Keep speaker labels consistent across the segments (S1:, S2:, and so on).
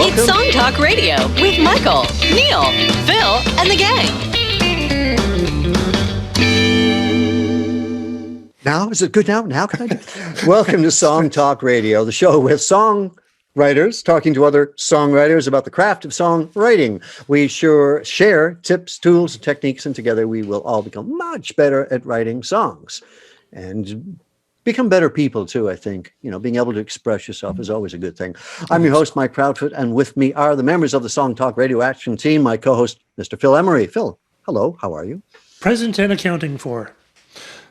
S1: It's Song Talk Radio with Michael, Neil, Phil, and the gang.
S2: Now, is it good now? Now can I? Welcome to Song Talk Radio, the show with songwriters talking to other songwriters about the craft of songwriting. We share tips, tools, and techniques, and together we will all become much better at writing songs and become better people too, I think. You know, being able to express yourself is always a good thing. I'm your host, Mike Proudfoot, and with me are the members of the Song Talk Radio Action Team, my co-host, Mr. Phil Emery. Phil, hello, how are you?
S3: Present and accounting for.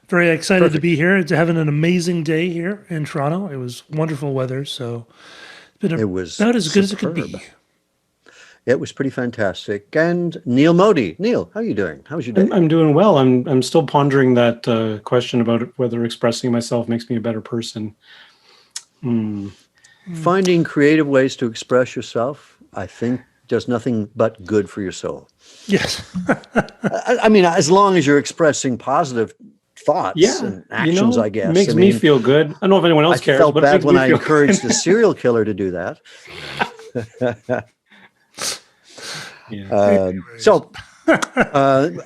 S3: Very excited to be here. It's having an amazing day here in Toronto. It was wonderful weather, so it's been about as good as it could be.
S2: It was pretty fantastic. And Neil Modi. Neil, how are you doing? How was your day?
S4: I'm doing well. I'm still pondering that question about whether expressing myself makes me a better person.
S2: Finding creative ways to express yourself, I think, does nothing but good for your soul.
S3: Yes.
S2: I mean, as long as you're expressing positive thoughts and actions, I guess.
S4: Makes me feel good. I don't know if anyone else cares.
S2: I felt bad when I encouraged the serial killer to do that.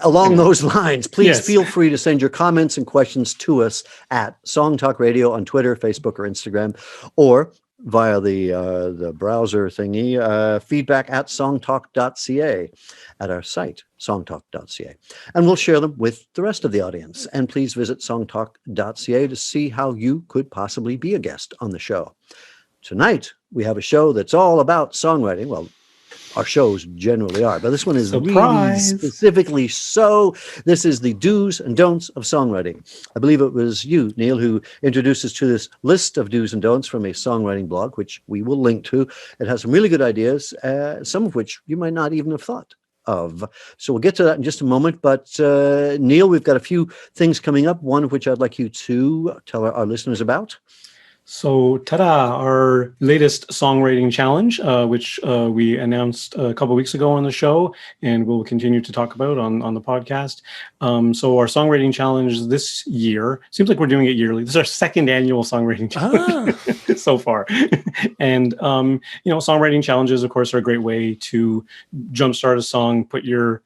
S2: Along those lines, please feel free to send your comments and questions to us at Song Talk Radio on Twitter, Facebook, or Instagram, or via the browser thingy, feedback at songtalk.ca at our site, songtalk.ca. And we'll share them with the rest of the audience. And please visit songtalk.ca to see how you could possibly be a guest on the show. Tonight, we have a show that's all about songwriting. Well, our shows generally are, but this one is really specifically so. This is the do's and don'ts of songwriting. I believe it was you, Neil, who introduced us to this list of do's and don'ts from a songwriting blog, which we will link to. It has some really good ideas, some of which you might not even have thought of. So we'll get to that in just a moment. But Neil, we've got a few things coming up, one of which I'd like you to tell our listeners about.
S4: So, ta-da, our latest songwriting challenge, which we announced a couple of weeks ago on the show and we'll continue to talk about on the podcast. So our songwriting challenge this year, seems like we're doing it yearly. This is our second annual songwriting challenge so far. And, songwriting challenges, of course, are a great way to jumpstart a song, put your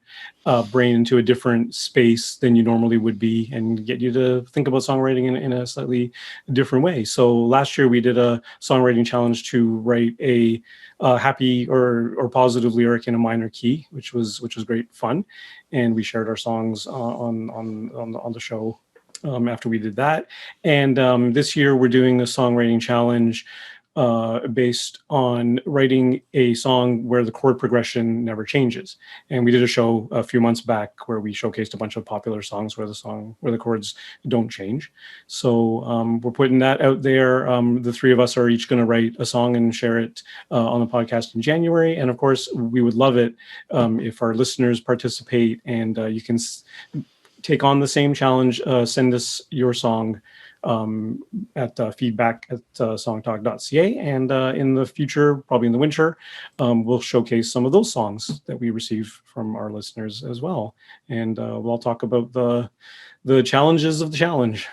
S4: brain into a different space than you normally would be and get you to think about songwriting in a slightly different way. So last year we did a songwriting challenge to write a happy or positive lyric in a minor key, which was great fun. And we shared our songs on the show after we did that. And this year we're doing a songwriting challenge based on writing a song where the chord progression never changes. And we did a show a few months back where we showcased a bunch of popular songs where the chords don't change. So we're putting that out there. The three of us are each going to write a song and share it on the podcast in January. And of course, we would love it if our listeners participate and you can take on the same challenge, send us your song at feedback at songtalk.ca, and in the future, probably in the winter, we'll showcase some of those songs that we receive from our listeners as well, and we'll talk about the challenges of the challenge.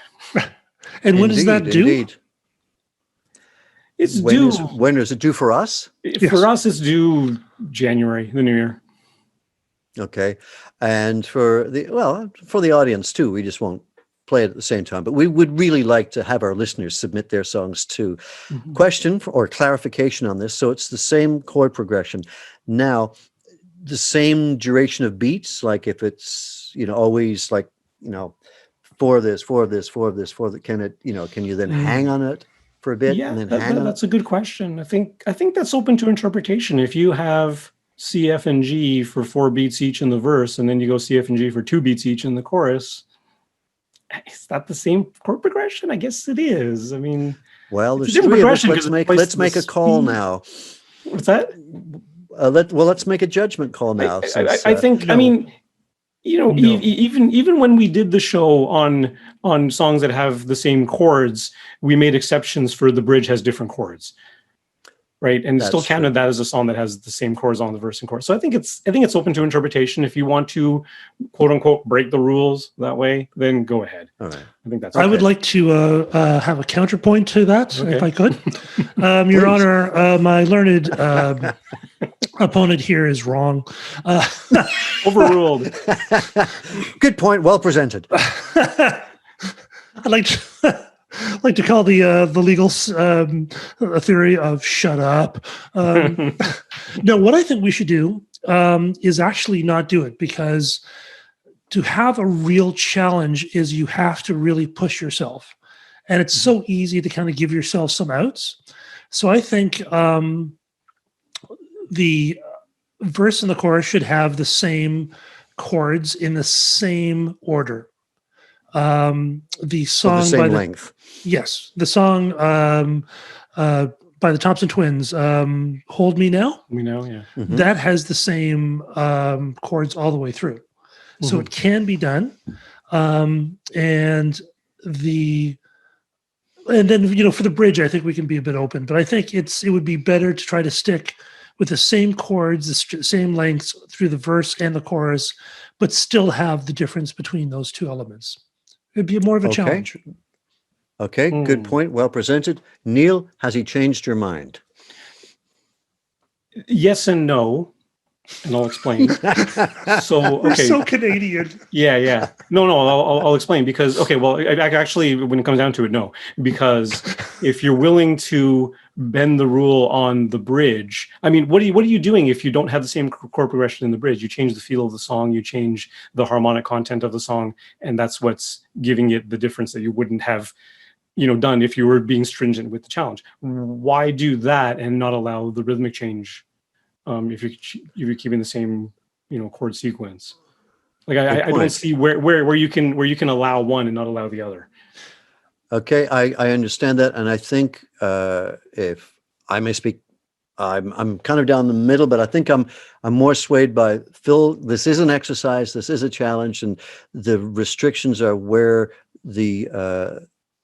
S3: And when does that do?
S2: Indeed.
S4: It's
S2: when is it due for us?
S4: For us, it's due January, the new year.
S2: Okay, and for the audience too, we just won't play it at the same time, but we would really like to have our listeners submit their songs too. Question or clarification on this. So it's the same chord progression. Now, the same duration of beats, like if it's, always like, for this, can it, can you then hang on it for a bit?
S4: Yeah,
S2: and then
S4: that's a good question. I think that's open to interpretation. If you have C, F, and G for 4 beats each in the verse, and then you go C, F, and G for 2 beats each in the chorus, is that the same chord progression? I guess it is. I mean,
S2: well, there's three of us. Let's make a call now.
S4: What's that?
S2: Let's make a judgment call now.
S4: I think. I mean, even when we did the show on songs that have the same chords, we made exceptions for the bridge has different chords. right? And still counted that as a song that has the same chords on the verse and chorus. So I think it's open to interpretation. If you want to, quote unquote, break the rules that way, then go ahead.
S2: All right.
S4: I think that's.
S3: I would like to have a counterpoint to that, if I could. Your Honor, my learned opponent here is wrong.
S4: Overruled.
S2: Good point. Well presented.
S3: I'd like to call the legal theory of shut up. No, what I think we should do is actually not do it, because to have a real challenge is you have to really push yourself. And it's so easy to kind of give yourself some outs. So I think the verse and the chorus should have the same chords in the same order. The song
S2: the same length.
S3: Yes. The song by the Thompson Twins, Hold Me Now.
S4: We know, yeah.
S2: Mm-hmm.
S3: That has the same chords all the way through. So it can be done. And then, for the bridge, I think we can be a bit open, but I think it would be better to try to stick with the same chords, the same lengths through the verse and the chorus, but still have the difference between those two elements. It'd be more of a challenge.
S2: Okay, good point. Well presented. Neil, has he changed your mind?
S4: Yes and no. And I'll explain.
S3: You're so Canadian.
S4: Yeah. No, I'll explain, because, actually, when it comes down to it, no. Because if you're willing to bend the rule on the bridge, I mean, what are you doing if you don't have the same chord progression in the bridge? You change the feel of the song, you change the harmonic content of the song, and that's what's giving it the difference that you wouldn't have, done if you were being stringent with the challenge. Why do that and not allow the rhythmic change? If you're keeping the same, chord sequence, like I don't see where you can allow one and not allow the other. Okay,
S2: I understand that, and I think if I may speak, I'm kind of down the middle, but I think I'm more swayed by Phil. This is an exercise, this is a challenge, and the restrictions are where the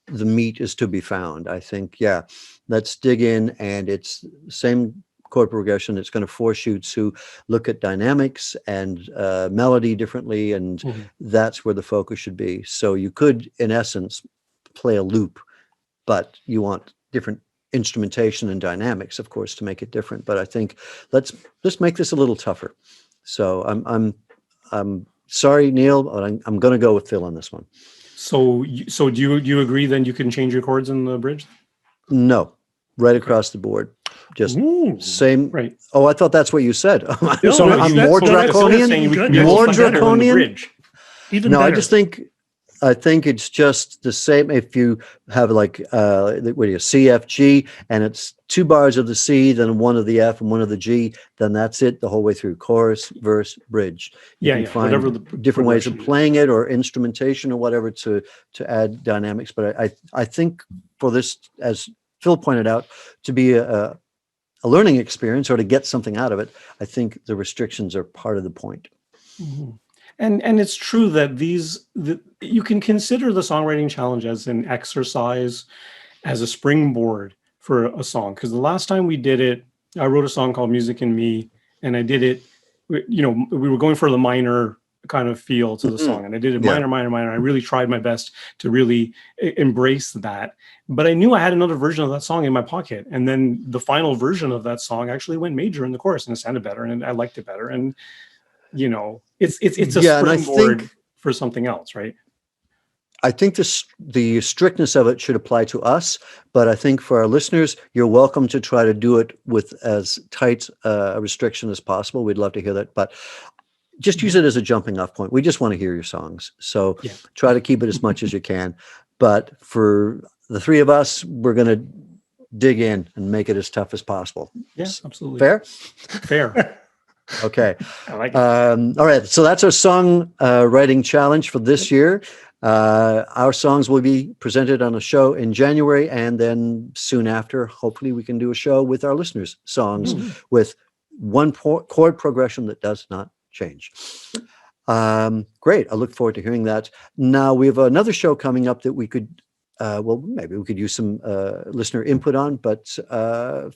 S2: meat is to be found. I think, let's dig in, and it's the same chord progression. It's going to force you to look at dynamics and melody differently, and that's where the focus should be. So you could, in essence, play a loop, but you want different instrumentation and dynamics, of course, to make it different. But I think let's make this a little tougher. So I'm sorry, Neil, but I'm going to go with Phil on this one.
S4: So do you agree? Then you can change your chords in the bridge?
S2: No, right across the board. Just same.
S4: Right.
S2: Oh, I thought that's what you said.
S3: No,
S2: so I'm more draconian. More draconian.
S3: Even
S2: no,
S3: better.
S2: I think it's just the same. If you have like C, F, G, and it's 2 bars of the C, then 1 of the F and 1 of the G, then that's it the whole way through. Chorus, verse, bridge. You can find
S4: whatever the
S2: different ways of playing it, or instrumentation or whatever to add dynamics. But I think for this, as Phil pointed out, to be a learning experience or to get something out of it, I think the restrictions are part of the point.
S4: Mm-hmm. And it's true that you can consider the songwriting challenge as an exercise, as a springboard for a song. Because the last time we did it, I wrote a song called Music and Me, and I did it, we were going for the minor kind of feel to the song, and I did it minor. I really tried my best to really embrace that. But I knew I had another version of that song in my pocket. And then the final version of that song actually went major in the chorus, and it sounded better, and I liked it better. And it's a springboard for something else, right?
S2: I think the strictness of it should apply to us, but I think for our listeners, you're welcome to try to do it with as tight a restriction as possible. We'd love to hear that, but just use it as a jumping off point. We just want to hear your songs. So try to keep it as much as you can. But for the 3 of us, we're going to dig in and make it as tough as possible.
S4: Yes, absolutely.
S2: Fair. Okay.
S4: I like it.
S2: All right. So that's our song writing challenge for this year. Our songs will be presented on a show in January, and then soon after, hopefully we can do a show with our listeners' songs with one chord progression that does not change. Great. I look forward to hearing that. Now we have another show coming up that we could well, maybe we could use some listener input on. But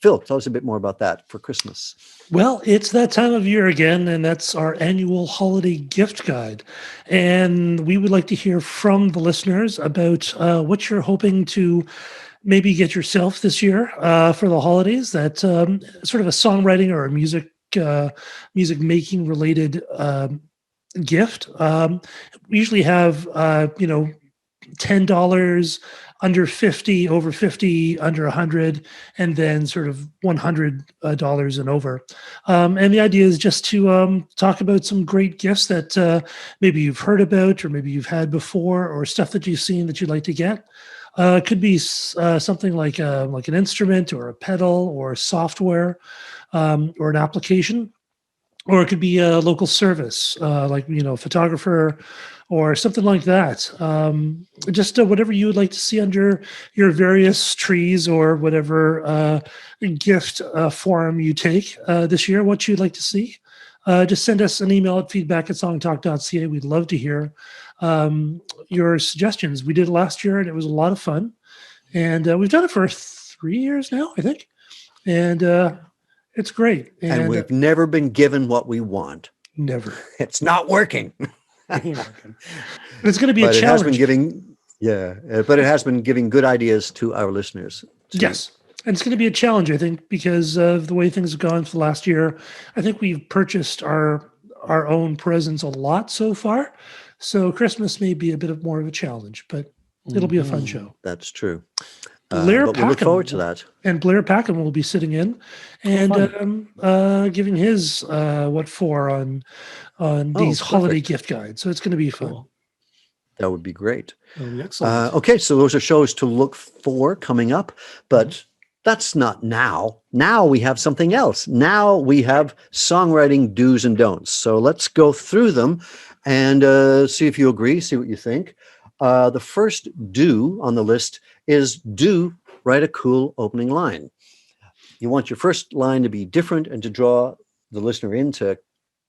S2: Phil, tell us a bit more about that for Christmas.
S3: Well, it's that time of year again, and that's our annual holiday gift guide. And we would like to hear from the listeners about what you're hoping to maybe get yourself this year for the holidays. That sort of a songwriting or a music making related gift. We usually have $10, under 50, over 50, under 100, and then sort of $100 and over. And the idea is just to talk about some great gifts that maybe you've heard about, or maybe you've had before, or stuff that you've seen that you'd like to get. It could be something like an instrument, or a pedal, or software, or an application. Or it could be a local service, like photographer, or something like that. Just whatever you would like to see under your various trees, or whatever gift forum you take this year, what you'd like to see. Just send us an email at feedback@songtalk.ca. We'd love to hear your suggestions. We did it last year, and it was a lot of fun. And we've done it for 3 years now, I think. And it's great.
S2: And we've never been given what we want.
S3: Never.
S2: It's not working.
S3: It's going to be a challenge.
S2: But it has been giving good ideas to our listeners.
S3: Yes. And it's going to be a challenge, I think, because of the way things have gone for the last year. I think we've purchased our own presents a lot so far. So Christmas may be a bit more of a challenge, but it'll be a fun show.
S2: That's true.
S3: But
S2: we look forward to that.
S3: And Blair Packham will be sitting in and giving his what for on these holiday gift guides. So it's going to be fun.
S4: Cool.
S2: That would be great.
S4: Excellent.
S2: Okay, so those are shows to look for coming up, but that's not now. Now we have something else. Now we have songwriting do's and don'ts. So let's go through them and see if you agree, see what you think. The first do on the list is do write a cool opening line. You want your first line to be different and to draw the listener in, to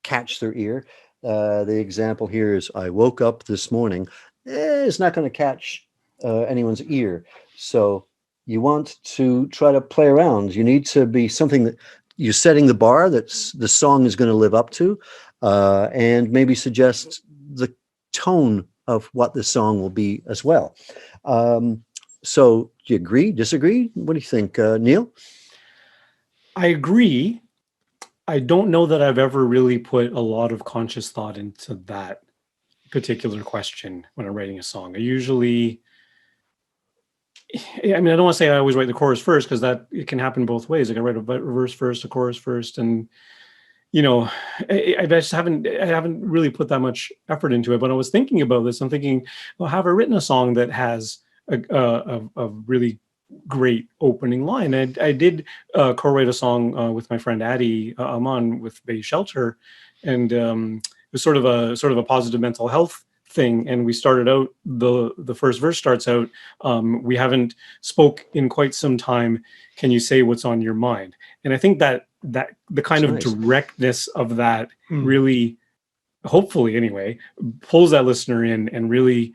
S2: catch their ear. The example here is, I woke up this morning. It's not going to catch anyone's ear. So you want to try to play around. You need to be something that you're setting the bar that the song is going to live up to, and maybe suggest the tone of what the song will be as well. So do you agree, disagree? What do you think, Neil?
S4: I agree. I don't know that I've ever really put a lot of conscious thought into that particular question when I'm writing a song. I don't want to say I always write the chorus first, because it can happen both ways. I can write a verse first, a chorus first, and I just haven't really put that much effort into it. But I was thinking about this. I'm thinking, well, have I written a song that has a really great opening line? I did co-write a song with my friend Addie Aman with Bay Shelter, and it was sort of a positive mental health thing. And we started out, the first verse starts out, we haven't spoke in quite some time. Can you say what's on your mind? And I think that the kind of directness of that really, hopefully anyway, pulls that listener in and really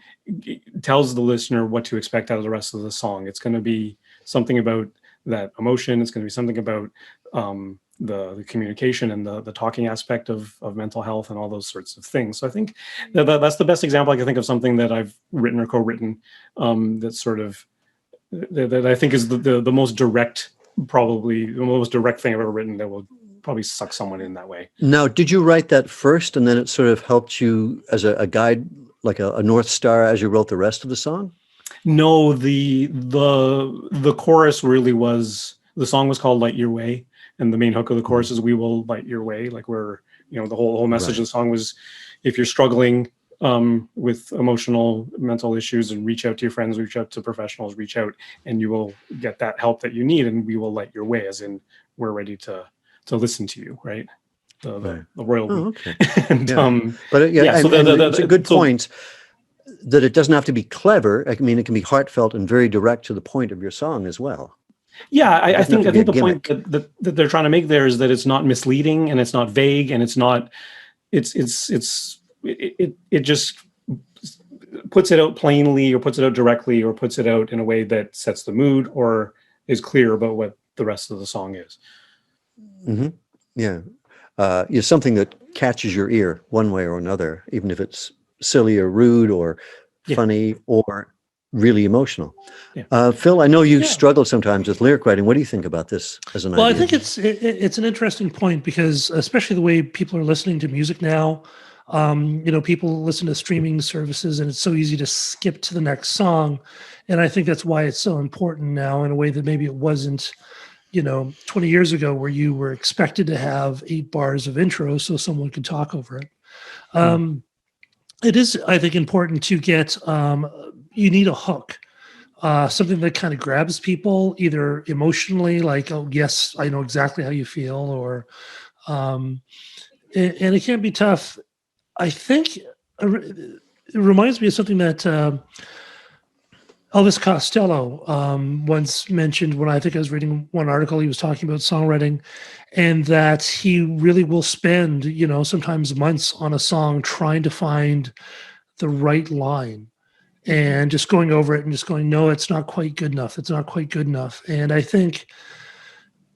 S4: tells the listener what to expect out of the rest of the song. It's going to be something about that emotion. It's going to be something about the communication and the talking aspect of mental health and all those sorts of things. So I think that's the best example I can think of, something that I've written or co-written that's sort of, that I think is the most direct, probably the most direct thing I've ever written that will probably suck someone in that way.
S2: Now, did you write that first and then it sort of helped you as a guide, like a North Star, as you wrote the rest of the song?
S4: No, the chorus really was, the song was called Light Your Way. And the main hook of the chorus is, we will light your way. Like the whole message of the song was, if you're struggling with emotional, mental issues, and reach out to your friends, reach out to professionals, reach out, and you will get that help that you need, and we will light your way, as in we're ready to listen to you, right? The royal.
S2: Oh, okay.
S4: And,
S2: but it's a good point that it doesn't have to be clever. I mean, it can be heartfelt and very direct to the point of your song as well.
S4: Yeah, I think the point that they're trying to make there is that it's not misleading, and it's not vague, and it's not, it just puts it out plainly, or puts it out directly, or puts it out in a way that sets the mood, or is clear about what the rest of the song is.
S2: Mm-hmm. Yeah. Something that catches your ear one way or another, even if it's silly or rude or funny or really emotional. Phil, I know you struggle sometimes with lyric writing. What do you think about this as an idea?
S3: Well, I think it's an interesting point, because especially the way people are listening to music now, people listen to streaming services, and it's so easy to skip to the next song. And I think that's why it's so important now, in a way that maybe it wasn't 20 years ago, where you were expected to have 8 bars of intro so someone could talk over it. It is, I think, important to get, you need a hook, something that kind of grabs people, either emotionally, like, oh, yes, I know exactly how you feel, or, and it can be tough. I think it reminds me of something that, Elvis Costello once mentioned, when I think I was reading one article, he was talking about songwriting, and that he really will spend, sometimes months on a song trying to find the right line, and just going over it and just going, no, it's not quite good enough. It's not quite good enough. And I think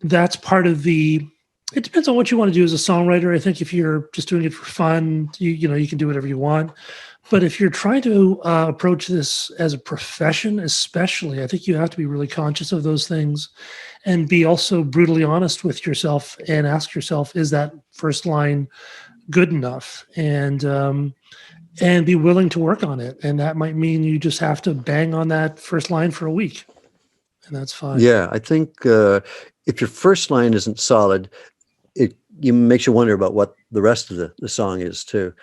S3: that's part of it depends on what you want to do as a songwriter. I think if you're just doing it for fun, you can do whatever you want. But if you're trying to approach this as a profession, especially, I think you have to be really conscious of those things, and be also brutally honest with yourself, and ask yourself, is that first line good enough? And be willing to work on it. And that might mean you just have to bang on that first line for a week, and that's fine.
S2: Yeah, I think if your first line isn't solid, it makes you wonder about what the rest of the song is too.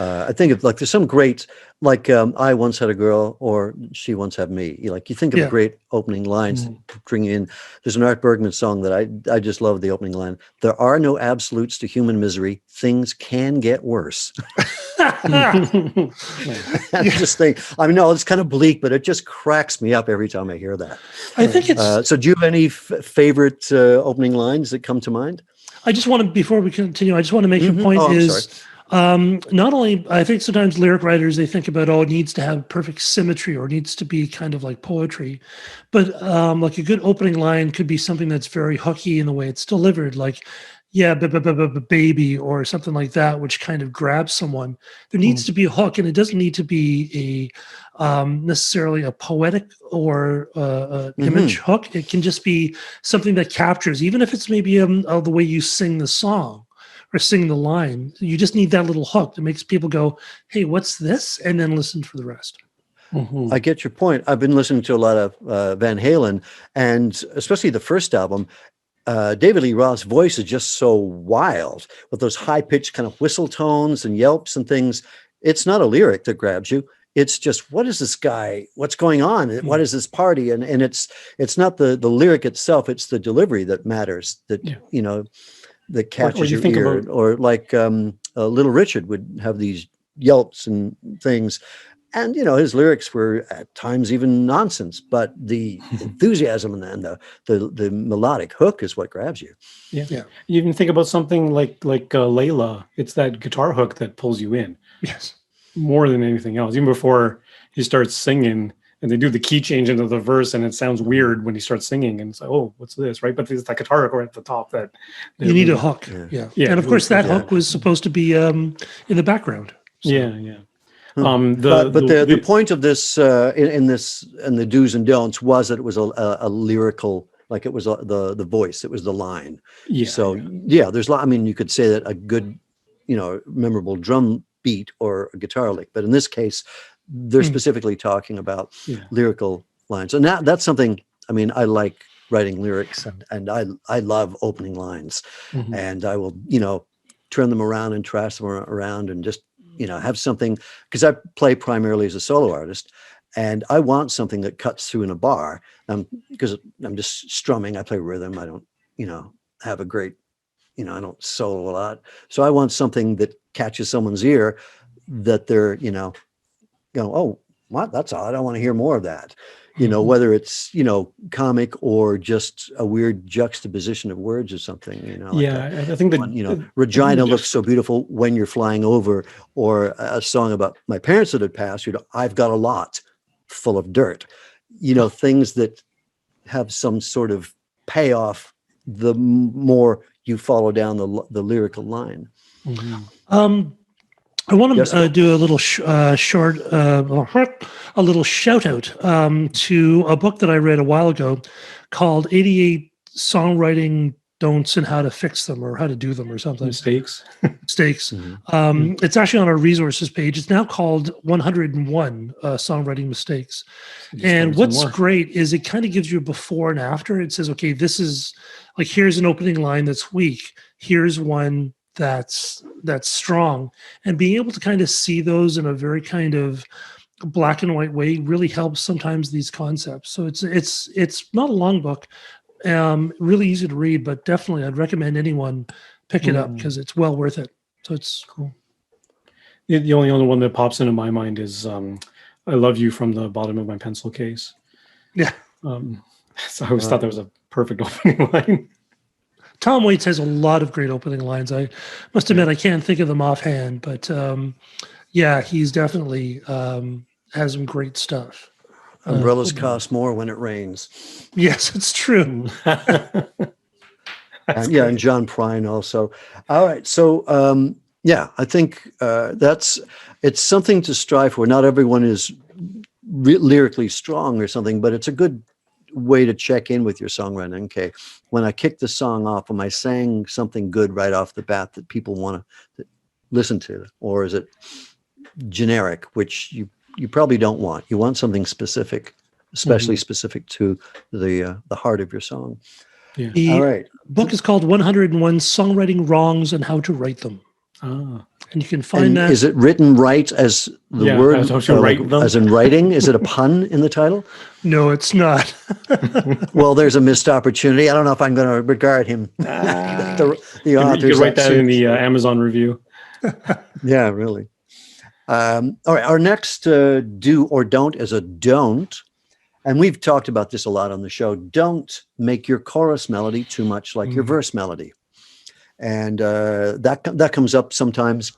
S2: I think of, like, there's some great, like, I once had a girl, or she once had me. You think of great opening lines, bring in. There's an Art Bergman song that I just love the opening line. There are no absolutes to human misery. Things can get worse. I just think, no, it's kind of bleak, but it just cracks me up every time I hear that.
S3: I think it's.
S2: So do you have any favorite opening lines that come to mind?
S3: I just want to, before we continue, I just want to make a point not only, I think sometimes lyric writers, they think about, it needs to have perfect symmetry, or it needs to be kind of like poetry, but like a good opening line could be something that's very hooky in the way it's delivered, like, baby, or something like that, which kind of grabs someone. There needs to be a hook, and it doesn't need to be necessarily a poetic or image hook. It can just be something that captures, even if it's maybe the way you sing the song or sing the line. You just need that little hook that makes people go, hey, what's this? And then listen for the rest.
S2: I get your point. I've been listening to a lot of Van Halen, and especially the first album. David Lee Roth's voice is just so wild, with those high-pitched kind of whistle tones and yelps and things. It's not a lyric that grabs you. It's just, what is this guy? What's going on? What is this party? And it's not the lyric itself. It's the delivery that matters. That that catches your ear. Or like Little Richard would have these yelps and things. And, his lyrics were at times even nonsense, but the enthusiasm and the melodic hook is what grabs you.
S4: Yeah. You even think about something like Layla. It's that guitar hook that pulls you in.
S3: Yes.
S4: More than anything else. Even before he starts singing, and they do the key change into the verse, and it sounds weird when he starts singing, and it's like, oh, what's this, right? But there's that guitar hook right at the top that
S3: you need a hook. Yeah. And of course, that hook was supposed to be in the background. So.
S2: Yeah. The point of this in the do's and don'ts was that it was a lyrical, like it was the voice, it was the line. There's you could say that a good memorable drum beat or a guitar lick, but in this case they're specifically talking about lyrical lines, and that's something. I like writing lyrics, and I love opening lines, and I will turn them around and trash them around and just have something, because I play primarily as a solo artist, and I want something that cuts through in a bar, because I'm just strumming. I play rhythm. I don't, have a great, I don't solo a lot. So I want something that catches someone's ear, that they're, oh, what? That's odd. I want to hear more of that. whether it's, comic or just a weird juxtaposition of words or something,
S4: I think that,
S2: Regina looks so beautiful when you're flying over, or a song about my parents that had passed, I've got a lot full of dirt, things that have some sort of payoff the more you follow down the lyrical line.
S3: I want to do a little a little shout out to a book that I read a while ago called 88 Songwriting Don'ts and How to Fix Them, or How to Do Them, or something.
S4: Mistakes.
S3: It's actually on our resources page. It's now called 101 Songwriting Mistakes. And what's great is it kind of gives you a before and after. It says, okay, this is like, here's an opening line that's weak. Here's one that's strong, and being able to kind of see those in a very kind of black and white way really helps sometimes these concepts. So it's not a long book, really easy to read, but definitely I'd recommend anyone pick it up because it's well worth it. So it's cool.
S4: The only other one that pops into my mind is I love you from the bottom of my pencil case.
S3: Yeah.
S4: So I always thought that was a perfect opening line.
S3: Tom Waits has a lot of great opening lines. I must admit I can't think of them offhand, but he's definitely has some great stuff.
S2: Umbrellas cost more when it rains.
S3: Yes, it's true.
S2: And John Prine also. All right, so I think it's something to strive for. Not everyone is lyrically strong or something, but it's a good way to check in with your songwriting. Okay, when I kick the song off, am I saying something good right off the bat that people want to listen to, or is it generic, which you probably don't want? You want something specific, especially specific to the heart of your song.
S4: Yeah.
S3: The
S2: all right.
S3: book is called 101 Songwriting Wrongs and How to Right Them. And you can find that.
S2: Is it written right as the word, as in writing? Is it a pun in the title?
S3: No, it's not.
S2: Well, there's a missed opportunity. I don't know if I'm going to regard him. The author.
S4: You could write that in the Amazon review.
S2: Yeah, really. All right. Our next do or don't is a don't. And we've talked about this a lot on the show. Don't make your chorus melody too much like your verse melody. And that comes up sometimes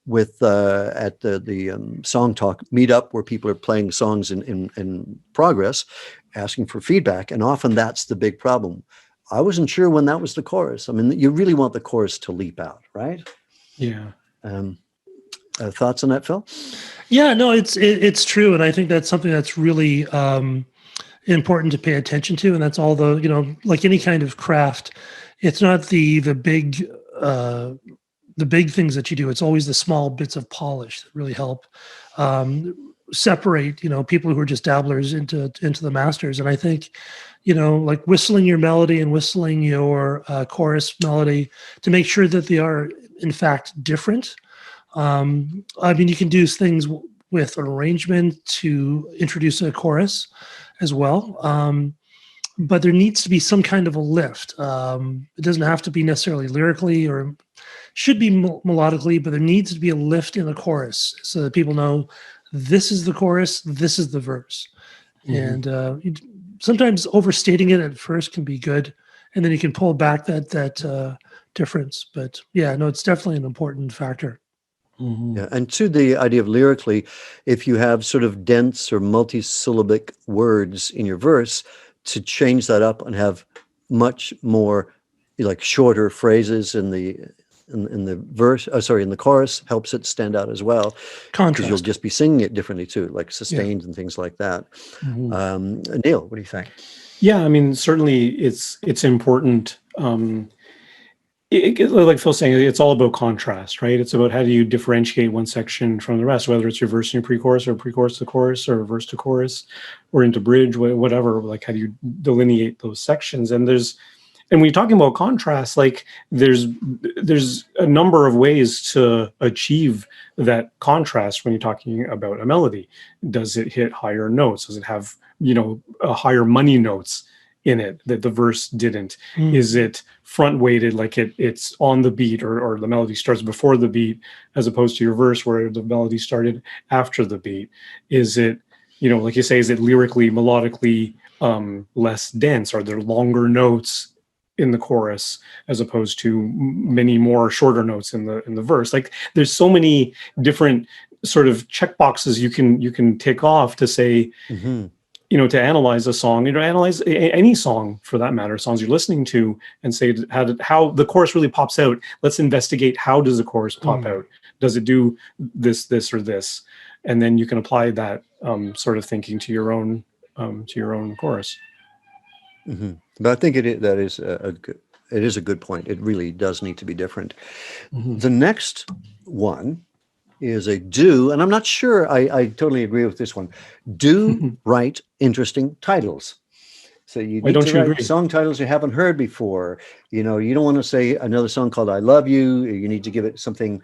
S2: with at the Song Talk meetup, where people are playing songs in progress, asking for feedback. And often that's the big problem. I wasn't sure when that was the chorus. I mean, you really want the chorus to leap out, right?
S4: Yeah.
S2: Thoughts on that, Phil?
S3: Yeah, no, it's true. And I think that's something that's really important to pay attention to. And that's all like any kind of craft, it's not the big things that you do. It's always the small bits of polish that really help separate, people who are just dabblers into the masters. And I think, like whistling your melody and whistling your chorus melody to make sure that they are in fact different. I mean, you can do things with an arrangement to introduce a chorus as well. But there needs to be some kind of a lift. It doesn't have to be necessarily lyrically, or should be melodically, but there needs to be a lift in the chorus so that people know this is the chorus, this is the verse. And sometimes overstating it at first can be good, and then you can pull back that difference. But yeah, no, it's definitely an important factor.
S2: Yeah, and to the idea of lyrically, if you have sort of dense or multisyllabic words in your verse, to change that up and have much more like shorter phrases in the verse, in the chorus, helps it stand out as well. Because you'll just be singing it differently too, like sustained and things like that. Neil, what do you think?
S4: Yeah, I mean, certainly it's important. Like Phil's saying, it's all about contrast, right? It's about how do you differentiate one section from the rest, whether it's your verse and your pre-chorus, or pre-chorus to chorus, or verse to chorus, or into bridge, whatever. Like, how do you delineate those sections? And when you're talking about contrast, like there's a number of ways to achieve that contrast when you're talking about a melody. Does it hit higher notes? Does it have, higher money notes in it that the verse didn't? Is it front weighted, like it's on the beat, or the melody starts before the beat, as opposed to your verse where the melody started after the beat? Is it like you say, is it lyrically, melodically less dense? Are there longer notes in the chorus as opposed to many more shorter notes in the verse? Like, there's so many different sort of check boxes you can tick off to say, to analyze a song, analyze any song for that matter, songs you're listening to, and say how the chorus really pops out. Let's investigate, how does the chorus pop out? Does it do this, or this? And then you can apply that sort of thinking to your own chorus.
S2: But I think it is a good point. It really does need to be different. The next one is a do, and I'm not sure I totally agree with this one. Do write interesting titles. So you need to write song titles you haven't heard before. You don't want to say another song called I Love You. You need to give it something,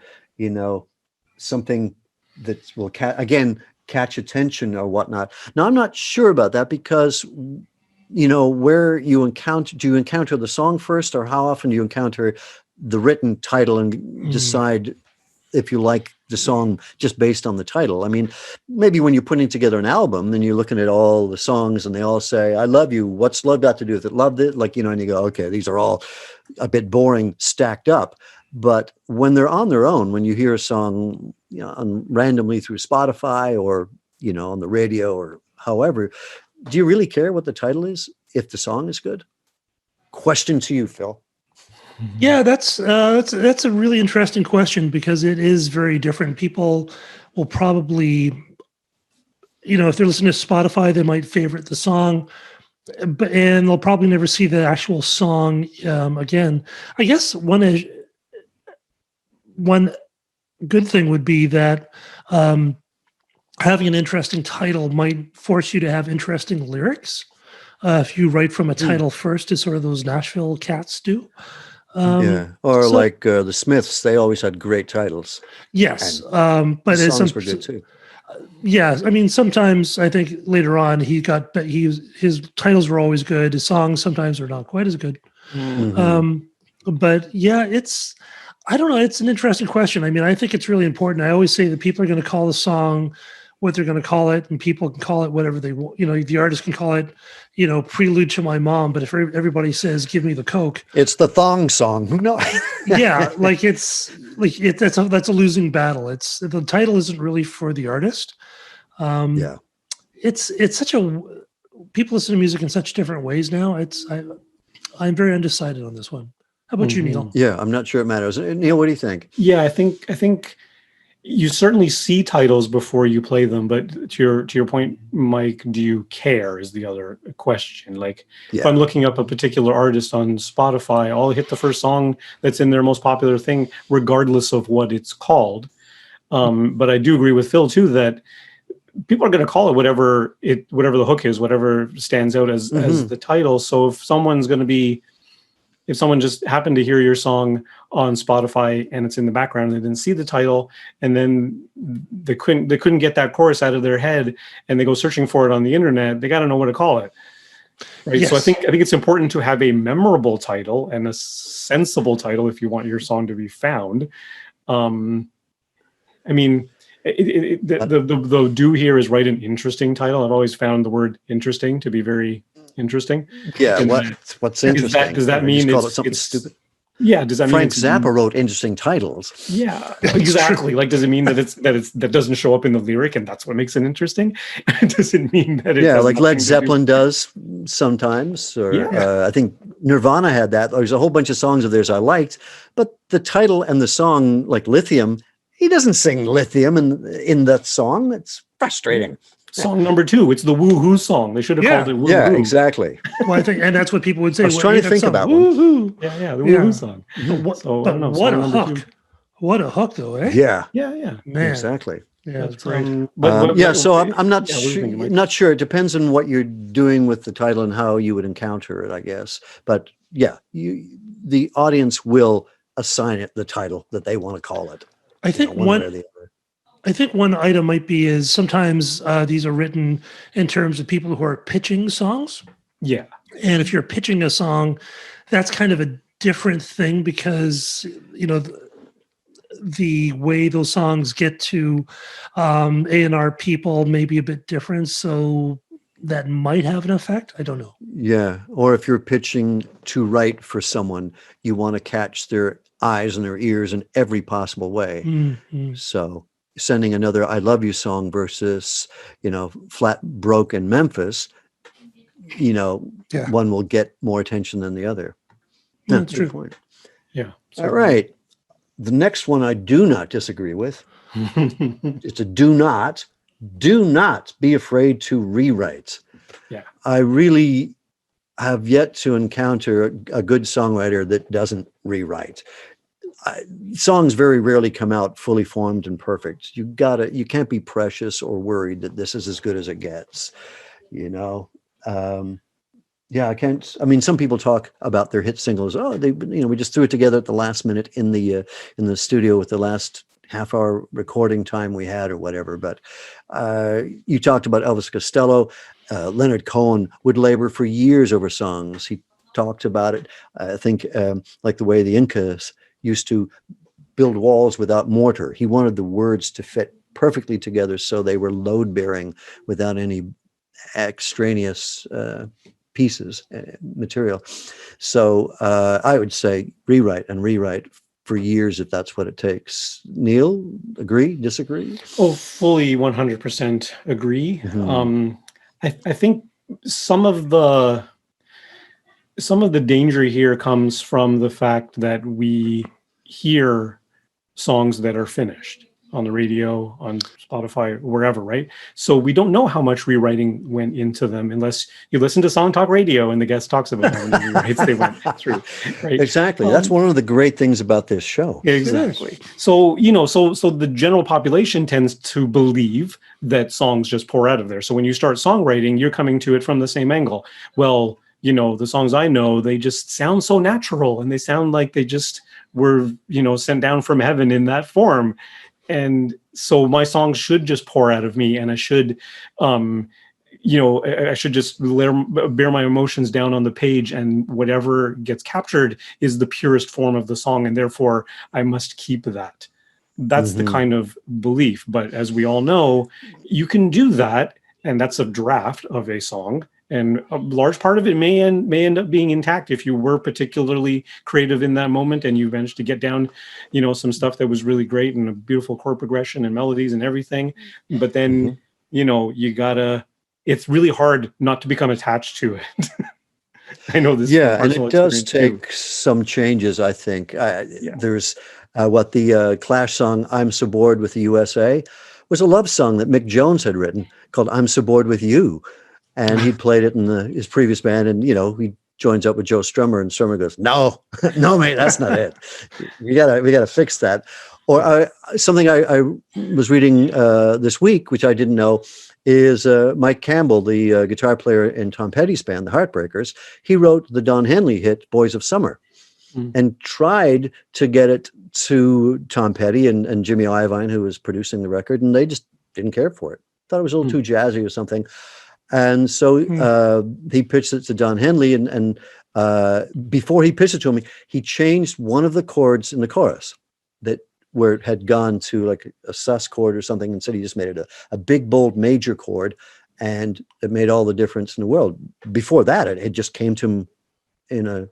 S2: something that will catch attention or whatnot. Now, I'm not sure about that because, where do you encounter the song first, or how often do you encounter the written title and decide if you like the song just based on the title? I mean, maybe when you're putting together an album, then you're looking at all the songs and they all say, I love you. What's love got to do with it? Loved it. And you go, okay, these are all a bit boring stacked up. But when they're on their own, when you hear a song randomly through Spotify or, on the radio or however, do you really care what the title is if the song is good? Question to you, Phil.
S3: Yeah, that's a really interesting question because it is very different. People will probably, if they're listening to Spotify, they might favorite the song, and they'll probably never see the actual song again. I guess one good thing would be that having an interesting title might force you to have interesting lyrics. If you write from a title first, as sort of those Nashville cats do.
S2: Like the Smiths, they always had great titles.
S3: Yes, but
S2: the songs were good too.
S3: Yes, I mean sometimes I think later on his titles were always good. His songs sometimes are not quite as good. But yeah, I don't know. It's an interesting question. I mean, I think it's really important. I always say that people are going to call the song what they're going to call it, and people can call it whatever they want. The artist can call it, Prelude to My Mom. But if everybody says, "Give me the Coke,"
S2: it's the thong song. No,
S3: yeah, that's a losing battle. It's the title isn't really for the artist. It's such a people listen to music in such different ways now. I'm very undecided on this one. How about you, Neil?
S2: Yeah, I'm not sure it matters. Neil, what do you think?
S4: Yeah, I think you certainly see titles before you play them, but to your point, Mike, do you care is the other question. Like, if I'm looking up a particular artist on Spotify, I'll hit the first song that's in their most popular thing, regardless of what it's called. But I do agree with Phil too that people are going to call it whatever the hook is, whatever stands out as the title. So if someone just happened to hear your song on Spotify and it's in the background, they didn't see the title, and then they couldn't get that chorus out of their head, and they go searching for it on the internet, they got to know what to call it, right? Yes. So I think it's important to have a memorable title and a sensible title if you want your song to be found. I mean, the do here is write an interesting title. I've always found the word interesting to be very interesting.
S2: Yeah, what's interesting?
S4: Does that mean
S2: it's something stupid?
S4: Yeah, does that
S2: Frank
S4: mean
S2: Zappa wrote interesting titles?
S4: Yeah, exactly. Like, does it mean that doesn't show up in the lyric and that's what makes it interesting? Does it mean that
S2: like Led Zeppelin does sometimes, or I think Nirvana had that. There's a whole bunch of songs of theirs I liked, but the title and the song, like Lithium, he doesn't sing lithium in that song. It's frustrating.
S4: Song number 2, it's the woo-hoo song. They should have called it woo-hoo.
S2: Yeah, exactly.
S3: Well, I think, and that's what people would say.
S2: I was trying to think about
S3: woo-hoo.
S2: one.
S4: Yeah, the woo-hoo song.
S3: But what a hook. What a hook, though, eh?
S2: Yeah.
S3: Man.
S2: Exactly.
S3: Yeah, that's great.
S2: So I'm not sure. It depends on what you're doing with the title and how you would encounter it, I guess. But the audience will assign it the title that they want to call it.
S3: I think one item might be is sometimes these are written in terms of people who are pitching songs.
S4: Yeah.
S3: And if you're pitching a song, that's kind of a different thing because, the way those songs get to A&R people may be a bit different, so that might have an effect. I don't know.
S2: Yeah. Or if you're pitching to write for someone, you want to catch their eyes and their ears in every possible way.
S3: Mm-hmm.
S2: So sending another I Love You song versus, Flat Broke in Memphis, one will get more attention than the other.
S3: Yeah, that's true.
S2: Point.
S4: Yeah.
S2: All right. The next one I do not disagree with. It's a do not be afraid to rewrite.
S4: Yeah.
S2: I really have yet to encounter a good songwriter that doesn't rewrite. Songs very rarely come out fully formed and perfect. You can't be precious or worried that this is as good as it gets. I can't. I mean, some people talk about their hit singles. Oh, we just threw it together at the last minute in the studio with the last half-hour recording time we had or whatever. But you talked about Elvis Costello. Leonard Cohen would labor for years over songs. He talked about it. I think like the way the Incas used to build walls without mortar. He wanted the words to fit perfectly together so they were load-bearing without any extraneous pieces, material. So I would say rewrite for years if that's what it takes. Neil, agree, disagree?
S4: Oh, fully 100% agree.
S2: Mm-hmm.
S4: I think some of the danger here comes from the fact that we hear songs that are finished on the radio, on Spotify, wherever, right? So we don't know how much rewriting went into them unless you listen to Song Talk Radio and the guest talks about how many rewrites they went through, right?
S2: Exactly. That's one of the great things about this show.
S4: Exactly. So, so the general population tends to believe that songs just pour out of there. So when you start songwriting, you're coming to it from the same angle. Well, the songs I know, they just sound so natural and they sound like they just were, sent down from heaven in that form. And so my songs should just pour out of me, and I should, I should just bear my emotions down on the page, and whatever gets captured is the purest form of the song, and therefore I must keep that. That's the kind of belief. But as we all know, you can do that, and that's a draft of a song. And a large part of it may end up being intact if you were particularly creative in that moment and you managed to get down, some stuff that was really great and a beautiful chord progression and melodies and everything. But then, it's really hard not to become attached to it. I know this.
S2: Yeah, and it does take some changes, I think. There's what the Clash song, I'm So Bored with the USA, was a love song that Mick Jones had written called I'm So Bored with You. And he played it in his previous band, and he joins up with Joe Strummer, and Strummer goes, "No, mate, that's not it. We gotta fix that." Or something I was reading this week, which I didn't know, is Mike Campbell, the guitar player in Tom Petty's band, the Heartbreakers. He wrote the Don Henley hit "Boys of Summer," and tried to get it to Tom Petty and Jimmy Iovine, who was producing the record, and they just didn't care for it. Thought it was a little too jazzy or something. And so he pitched it to Don Henley, and before he pitched it to him, he changed one of the chords in the chorus where it had gone to like a sus chord or something. Instead, he just made it a big, bold major chord, and it made all the difference in the world. Before that, it just came to him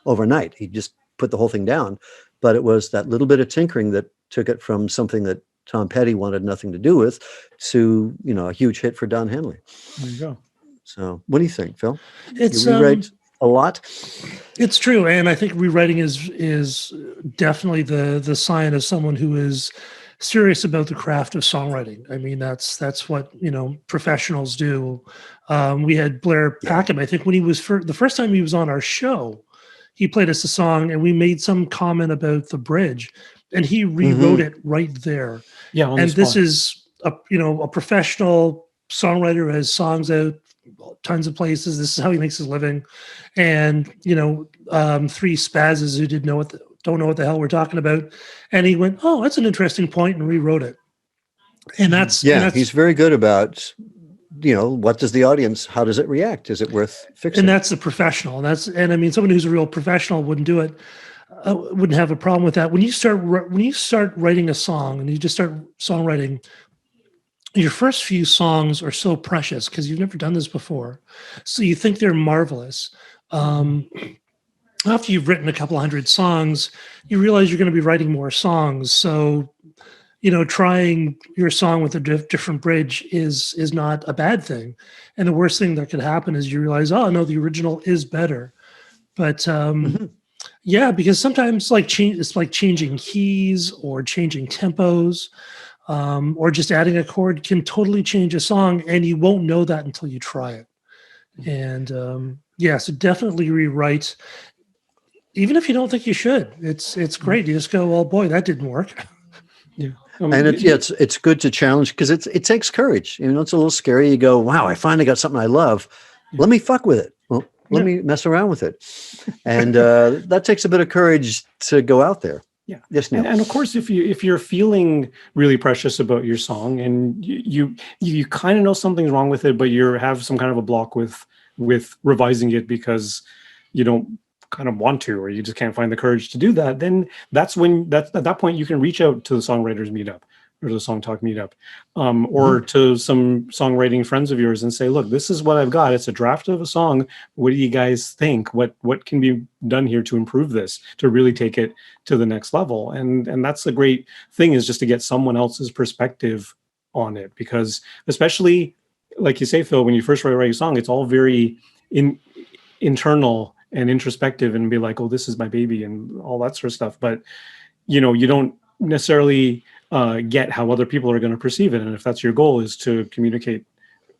S2: overnight. He just put the whole thing down, but it was that little bit of tinkering that took it from something that Tom Petty wanted nothing to do with to, a huge hit for Don Henley.
S4: There you go.
S2: So what do you think, Phil?
S3: It's
S2: you rewrite a lot?
S3: It's true. And I think rewriting is definitely the sign of someone who is serious about the craft of songwriting. I mean, that's what, professionals do. We had Blair Packham, I think when he was the first time he was on our show, he played us a song and we made some comment about the bridge. And he rewrote it right there.
S4: Yeah,
S3: and this is a professional songwriter who has songs out tons of places. This is how he makes his living. And three spazzes who don't know what the hell we're talking about. And he went, "Oh, that's an interesting point," and rewrote it. And that's
S2: he's very good about what does the audience? How does it react? Is it worth fixing?
S3: And that's the professional. And I mean, someone who's a real professional wouldn't do it. wouldn't have a problem with that. When you start writing a song and you just start songwriting, your first few songs are so precious because you've never done this before, so you think they're marvelous. After you've written a couple hundred songs, you realize you're going to be writing more songs. So, trying your song with a different bridge is not a bad thing. And the worst thing that could happen is you realize, oh no, the original is better. But yeah, because sometimes it's like changing keys or changing tempos, or just adding a chord can totally change a song, and you won't know that until you try it. And yeah, so definitely rewrite, even if you don't think you should. It's great. You just go, oh boy, that didn't work.
S4: Yeah.
S2: And it's good to challenge, because it takes courage. It's a little scary. You go, wow, I finally got something I love. Let me fuck with it. Well, let me mess around with it. And that takes a bit of courage to go out there.
S4: Yeah.
S2: Yes, Neil.
S4: And of course, if you're feeling really precious about your song and you kind of know something's wrong with it, but you have some kind of a block with revising it because you don't kind of want to, or you just can't find the courage to do that, then at that point you can reach out to the Songwriters Meetup or the Song Talk Meetup, or to some songwriting friends of yours and say, look, this is what I've got. It's a draft of a song. What do you guys think? What can be done here to improve this, to really take it to the next level? And that's the great thing, is just to get someone else's perspective on it, because especially like you say, Phil, when you first write a song, it's all very internal and introspective, and be like, oh, this is my baby and all that sort of stuff. But you don't necessarily get how other people are going to perceive it. And if that's your goal, is to communicate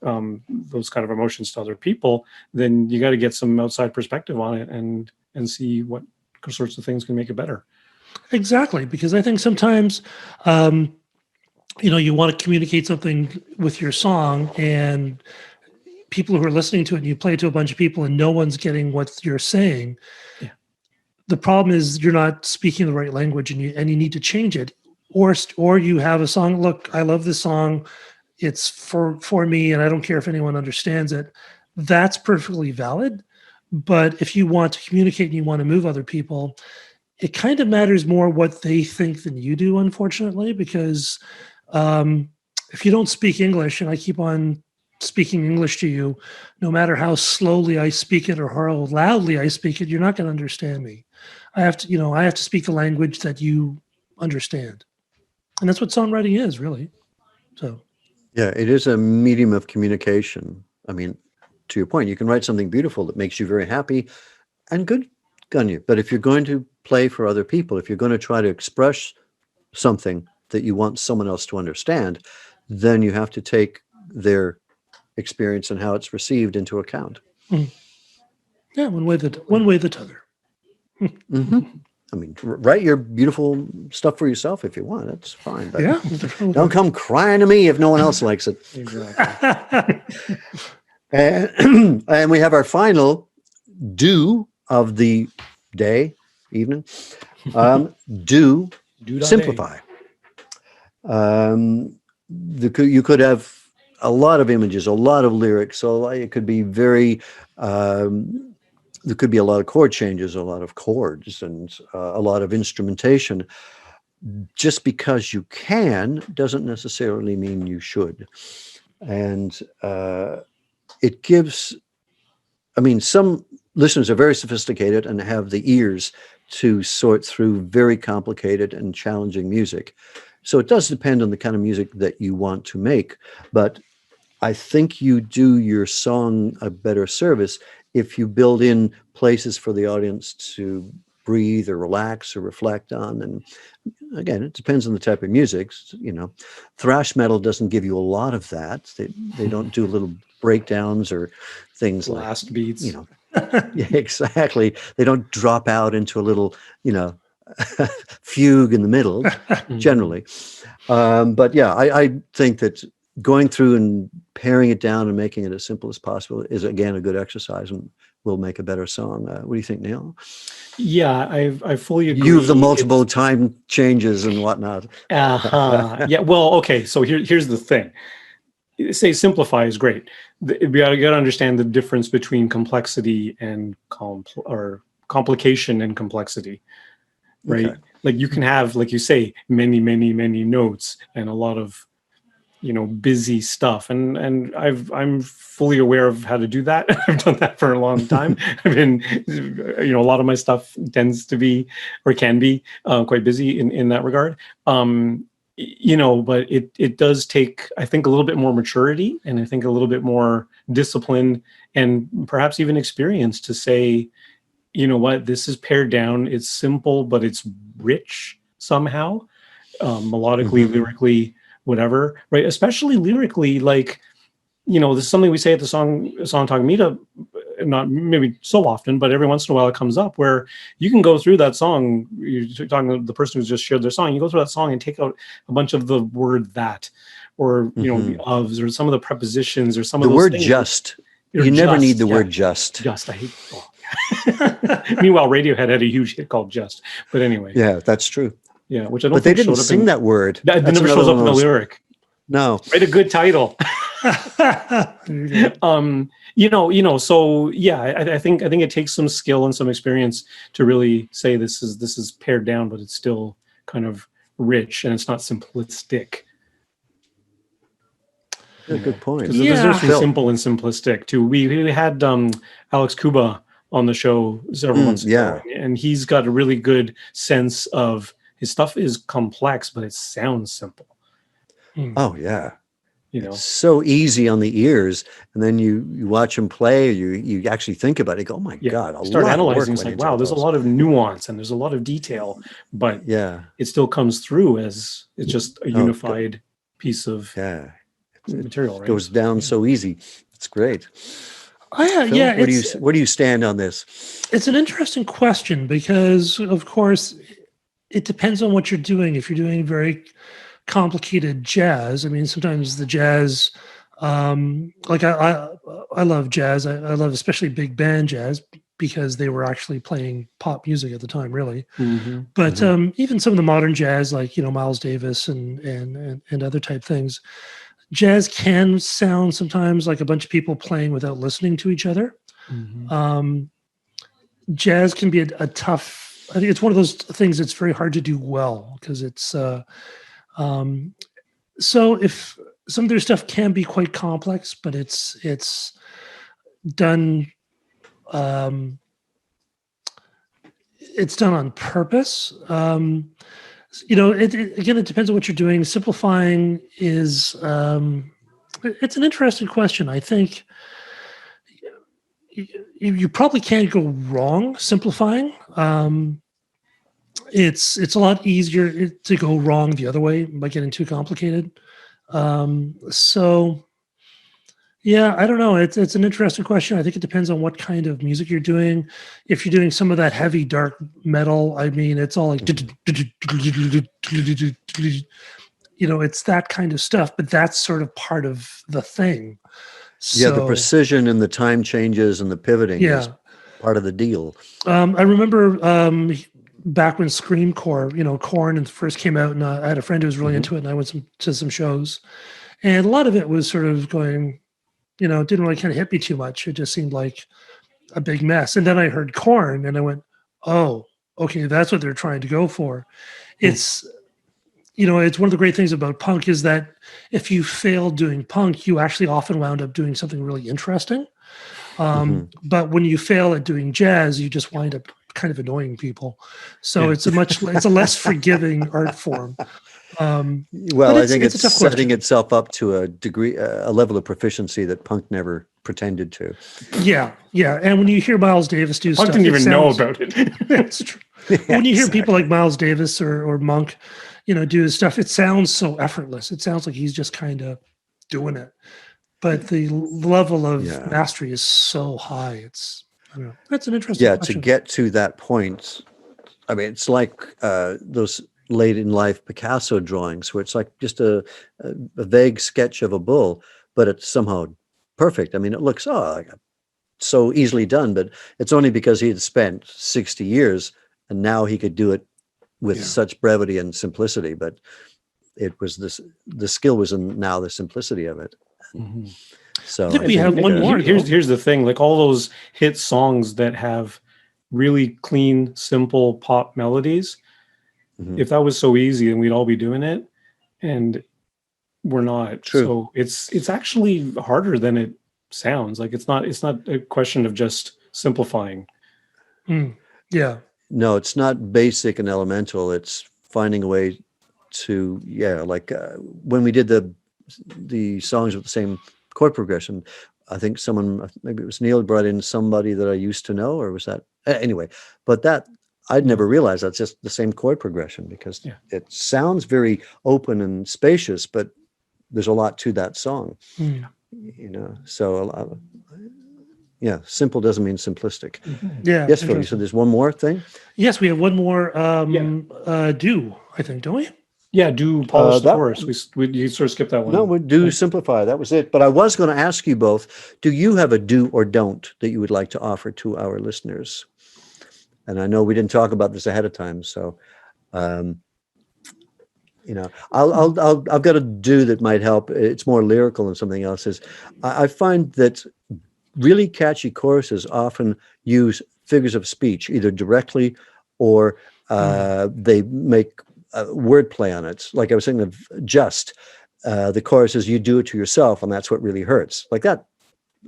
S4: those kind of emotions to other people, then you got to get some outside perspective on it and see what sorts of things can make it better.
S3: Exactly, because I think sometimes you want to communicate something with your song, and people who are listening to it, and you play it to a bunch of people and no one's getting what you're saying.
S4: Yeah.
S3: The problem is you're not speaking the right language, and you need to change it. Or you have a song, look, I love this song, it's for me, and I don't care if anyone understands it. That's perfectly valid. But if you want to communicate and you want to move other people, it kind of matters more what they think than you do, unfortunately, because if you don't speak English and I keep on speaking English to you, no matter how slowly I speak it or how loudly I speak it, you're not going to understand me. I have to speak a language that you understand. And that's what songwriting is, really. So
S2: yeah, it is a medium of communication. I mean, to your point, you can write something beautiful that makes you very happy and good on you. But if you're going to play for other people, if you're going to try to express something that you want someone else to understand, then you have to take their experience and how it's received into account.
S3: Yeah, one way the other.
S2: I mean, write your beautiful stuff for yourself if you want. That's fine. But
S3: yeah,
S2: don't come crying to me if no one else likes it.
S4: Exactly.
S2: And we have our final do of the evening. Do simplify. You could have a lot of images, a lot of lyrics. So it could be very, there could be a lot of chord changes, a lot of chords, and a lot of instrumentation. Just because you can doesn't necessarily mean you should. And it gives, some listeners are very sophisticated and have the ears to sort through very complicated and challenging music. So it does depend on the kind of music that you want to make. But I think you do your song a better service if you build in places for the audience to breathe or relax or reflect on. And again, it depends on the type of music. Thrash metal doesn't give you a lot of that. They don't do little breakdowns or things
S4: Blast beats.
S2: Yeah, exactly. They don't drop out into a little, fugue in the middle, generally. But yeah, I think that going through and paring it down and making it as simple as possible is, again, a good exercise and will make a better song. What do you think, Neil?
S4: Yeah, I fully agree.
S2: You have the multiple time changes and whatnot.
S4: Yeah, well, okay, so here's the thing. Say simplify is great. We got to understand the difference between complexity and complication and complexity. right?
S2: Okay.
S4: Like you can have, like you say, many, many, many notes and a lot of, busy stuff. And I'm fully aware of how to do that. I've done that for a long time. I've been, a lot of my stuff tends to be or can be quite busy in that regard. But it does take, I think, a little bit more maturity, and I think a little bit more discipline, and perhaps even experience to say, you know what, this is pared down. It's simple, but it's rich somehow, melodically, lyrically, whatever, right? Especially lyrically, like, this is something we say at the Song Talk meetup, not maybe so often, but every once in a while it comes up where you can go through that song. You're talking to the person who's just shared their song. You go through that song and take out a bunch of the word that, or, the ofs, or some of the prepositions, or some of
S2: The
S4: those
S2: word
S4: things.
S2: just. You never need the word just.
S4: Just, I hate. Meanwhile, Radiohead had a huge hit called Just. But anyway.
S2: Yeah, that's true.
S4: Yeah, which I don't
S2: But they
S4: think
S2: didn't
S4: showed up
S2: sing that word.
S4: That
S2: That's
S4: never
S2: another
S4: shows up
S2: one
S4: in
S2: of
S4: the
S2: those-
S4: lyric.
S2: No.
S4: Write a good title. So yeah, I think it takes some skill and some experience to really say this is pared down, but it's still kind of rich and it's not simplistic.
S2: Good point.
S4: Because there's between
S2: Phil.
S4: simple and simplistic too. We had Alex Kuba on the show several months ago, and he's got a really good sense of his stuff is complex, but it sounds simple.
S2: Oh yeah. It's so easy on the ears, and then you watch him play, you actually think about it, go, oh my God,
S4: you start analyzing, it's like, wow, there's a lot of nuance and there's a lot of detail, but it still comes through as it's just a unified piece of material, right?
S2: It goes down so easy. It's great.
S3: Phil,
S2: where do you stand on this?
S3: It's an interesting question because, of course, it depends on what you're doing. If you're doing very complicated jazz, I mean, sometimes the jazz, like I love jazz. I love especially big band jazz because they were actually playing pop music at the time, really. But even some of the modern jazz, like Miles Davis and other type things, jazz can sound sometimes like a bunch of people playing without listening to each other. Jazz can be a tough. I think it's one of those things that's very hard to do well because it's. So if some of their stuff can be quite complex, but it's done. It's done on purpose. Again, it depends on what you're doing. Simplifying is. It's an interesting question. I think you probably can't go wrong simplifying. It's a lot easier to go wrong the other way by getting too complicated. So yeah, I don't know. It's an interesting question. I think it depends on what kind of music you're doing. If you're doing some of that heavy dark metal, I mean, it's all like it's that kind of stuff, but that's sort of part of the thing.
S2: So, the precision and the time changes and the pivoting is part of the deal.
S3: I remember back when Screamcore, Korn first came out, and I had a friend who was really into it, and I went to some shows, and a lot of it was sort of going, it didn't really kind of hit me too much. It just seemed like a big mess. And then I heard Korn, and I went, oh, okay, that's what they're trying to go for. It's it's one of the great things about punk is that if you fail doing punk, you actually often wound up doing something really interesting. But when you fail at doing jazz, you just wind up kind of annoying people. So it's a less forgiving art form.
S2: Well, I think it's setting itself up to a degree, a level of proficiency that punk never pretended to.
S3: Yeah. And when you hear Miles Davis do
S4: punk
S3: stuff,
S4: didn't even know about it.
S3: It's true. When you hear people like Miles Davis or Monk, do his stuff, it sounds so effortless. It sounds like he's just kind of doing it. But the level of mastery is so high. I don't know. That's an interesting question.
S2: To get to that point, I mean, it's like those late in life Picasso drawings where it's like just a vague sketch of a bull, but it's somehow perfect. I mean, it looks so easily done, but it's only because he had spent 60 years and now he could do it with such brevity and simplicity. But it was the skill was in now the simplicity of it. So
S3: I think we have one more.
S4: Here's the thing: like all those hit songs that have really clean, simple pop melodies, If that was so easy, then we'd all be doing it, and we're not.
S2: True.
S4: So it's actually harder than it sounds. Like it's not a question of just simplifying.
S3: Yeah.
S2: No, it's not basic and elemental. It's finding a way to, like when we did the songs with the same chord progression, I think maybe it was Neil, brought in Somebody That I Used to Know, or was that anyway? But that I'd never realized that's just the same chord progression, because it sounds very open and spacious, but there's a lot to that song. So simple doesn't mean simplistic.
S3: Yeah.
S2: Yes, Phil, you said there's one more thing?
S3: Yes, we have one more do, I think, don't we?
S4: Yeah, do polish the chorus. You sort of skipped that one.
S2: No, we do simplify. That was it. But I was going to ask you both, do you have a do or don't that you would like to offer to our listeners? And I know we didn't talk about this ahead of time, so I've got a do that might help. It's more lyrical than something else. I find that really catchy choruses often use figures of speech, either directly or they make wordplay on it. Like I was thinking of the chorus is "You do it to yourself," and that's what really hurts. Like that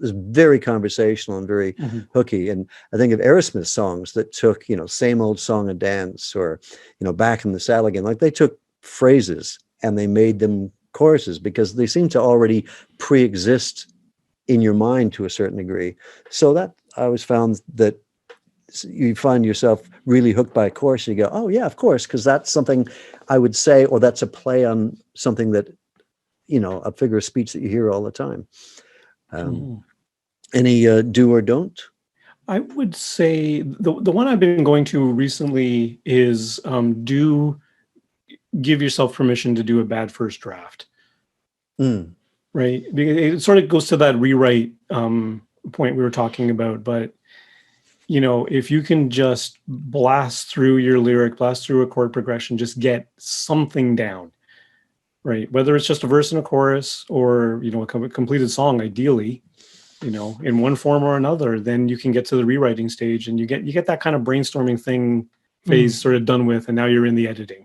S2: is very conversational and very hooky. And I think of Aerosmith songs that took, Same Old Song and Dance, or, Back in the Saddle Again. Like they took phrases and they made them choruses because they seem to already pre-exist in your mind to a certain degree. So that I always found that you find yourself really hooked by a chorus. You go, oh yeah, of course, because that's something I would say, or that's a play on something that, a figure of speech that you hear all the time. Any do or don't?
S4: I would say the one I've been going to recently is do give yourself permission to do a bad first draft. Right? Because it sort of goes to that rewrite point we were talking about. But, if you can just blast through your lyric, blast through a chord progression, just get something down, right? Whether it's just a verse and a chorus or, a completed song, ideally, in one form or another, then you can get to the rewriting stage and you get that kind of brainstorming phase sort of done with, and now you're in the editing.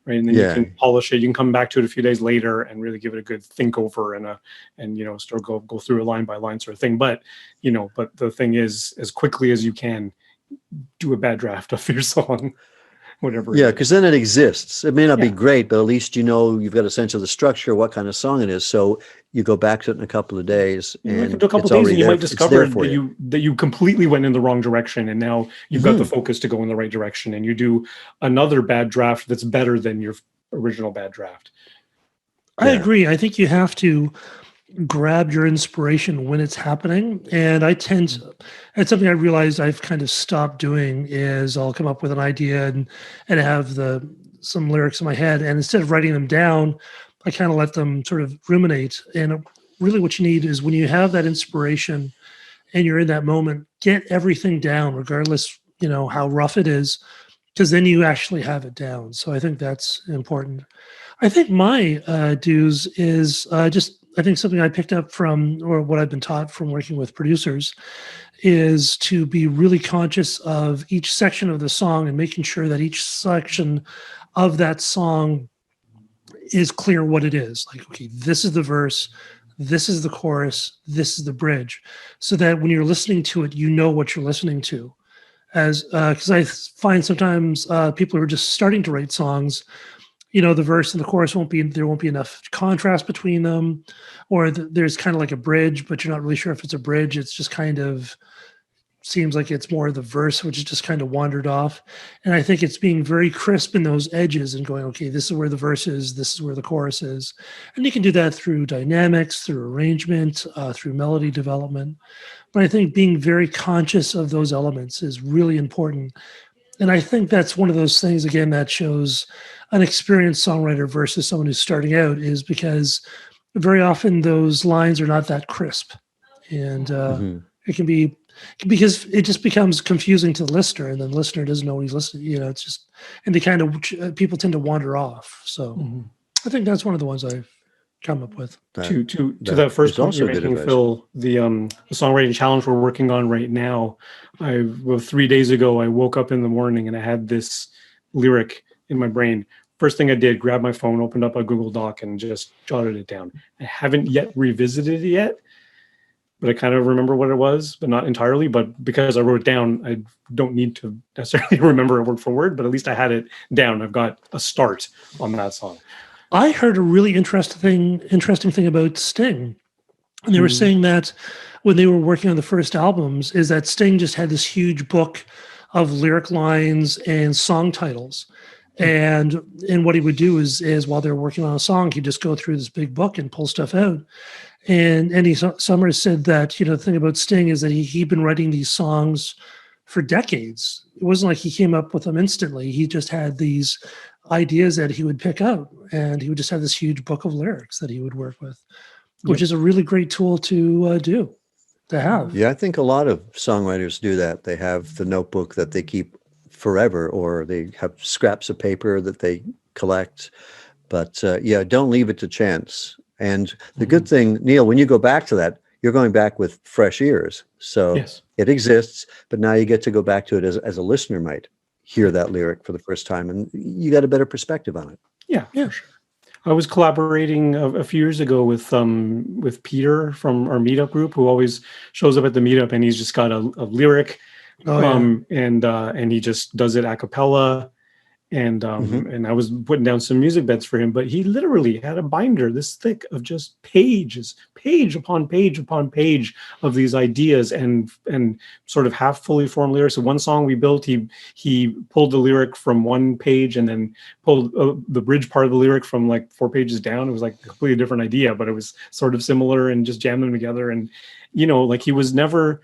S4: Right. And then you can polish it. You can come back to it a few days later and really give it a good think over and start go through a line by line sort of thing. But, but the thing is, as quickly as you can, do a bad draft of your song, whatever.
S2: Yeah, because then it exists. It may not be great, but at least you've got a sense of the structure, what kind of song it is. So you go back to it in a couple of days, and
S4: do a couple of days, and you might discover that you completely went in the wrong direction, and now you've got the focus to go in the right direction, and you do another bad draft that's better than your original bad draft.
S3: I agree. I think you have to grab your inspiration when it's happening, and it's something I realized I've kind of stopped doing. Is I'll come up with an idea and have some lyrics in my head, and instead of writing them down, I kind of let them sort of ruminate. And really what you need is, when you have that inspiration and you're in that moment, get everything down, regardless, how rough it is, because then you actually have it down. So I think that's important. I think my dues is I think something I picked up from, or what I've been taught from working with producers, is to be really conscious of each section of the song and making sure that each section of that song is clear what it is. Like, okay, this is the verse, this is the chorus, this is the bridge, so that when you're listening to it, you know what you're listening to. Because I find sometimes people who are just starting to write songs, the verse and the chorus there won't be enough contrast between them, or there's kind of like a bridge, but you're not really sure if it's a bridge. It's just kind of seems like it's more the verse, which is just kind of wandered off. And I think it's being very crisp in those edges and going, okay, this is where the verse is, this is where the chorus is. And you can do that through dynamics, through arrangement, through melody development. But I think being very conscious of those elements is really important. And I think that's one of those things, again, that shows an experienced songwriter versus someone who's starting out, is because very often those lines are not that crisp. And it can be, because it just becomes confusing to the listener, and then the listener doesn't know what he's listening. It's just, and they kind of, people tend to wander off. So I think that's one of the ones I've come up with.
S4: To that first point you're making, Phil, the songwriting challenge we're working on right now, 3 days ago, I woke up in the morning and I had this lyric in my brain. First thing I did, grabbed my phone, opened up a Google Doc, and just jotted it down. I haven't yet revisited it yet, but I kind of remember what it was, but not entirely. But because I wrote it down, I don't need to necessarily remember it word for word, but at least I had it down. I've got a start on that song.
S3: I heard a really interesting thing about Sting. And they were saying that when they were working on the first albums, is that Sting just had this huge book of lyric lines and song titles. And what he would do is while they were working on a song, he'd just go through this big book and pull stuff out. And Andy Summers said that, the thing about Sting is that he'd been writing these songs for decades. It wasn't like he came up with them instantly. He just had these ideas that he would pick out, and he would just have this huge book of lyrics that he would work with, which is a really great tool to have.
S2: Yeah, I think a lot of songwriters do that. They have the notebook that they keep forever, or they have scraps of paper that they collect. But don't leave it to chance. And the good thing, Neil, when you go back to that, you're going back with fresh ears. So it exists, but now you get to go back to it as a listener might hear that lyric for the first time, and you got a better perspective on it.
S4: Yeah, for sure. I was collaborating a few years ago with Peter from our meetup group, who always shows up at the meetup, and he's just got a lyric, and he just does it a cappella. And and I was putting down some music beds for him, but he literally had a binder this thick of just page upon page upon page of these ideas and sort of half fully formed lyrics. So one song we built, he pulled the lyric from one page and then pulled the bridge part of the lyric from like 4 pages down. It was like a completely different idea, but it was sort of similar, and just jammed them together. And like he was never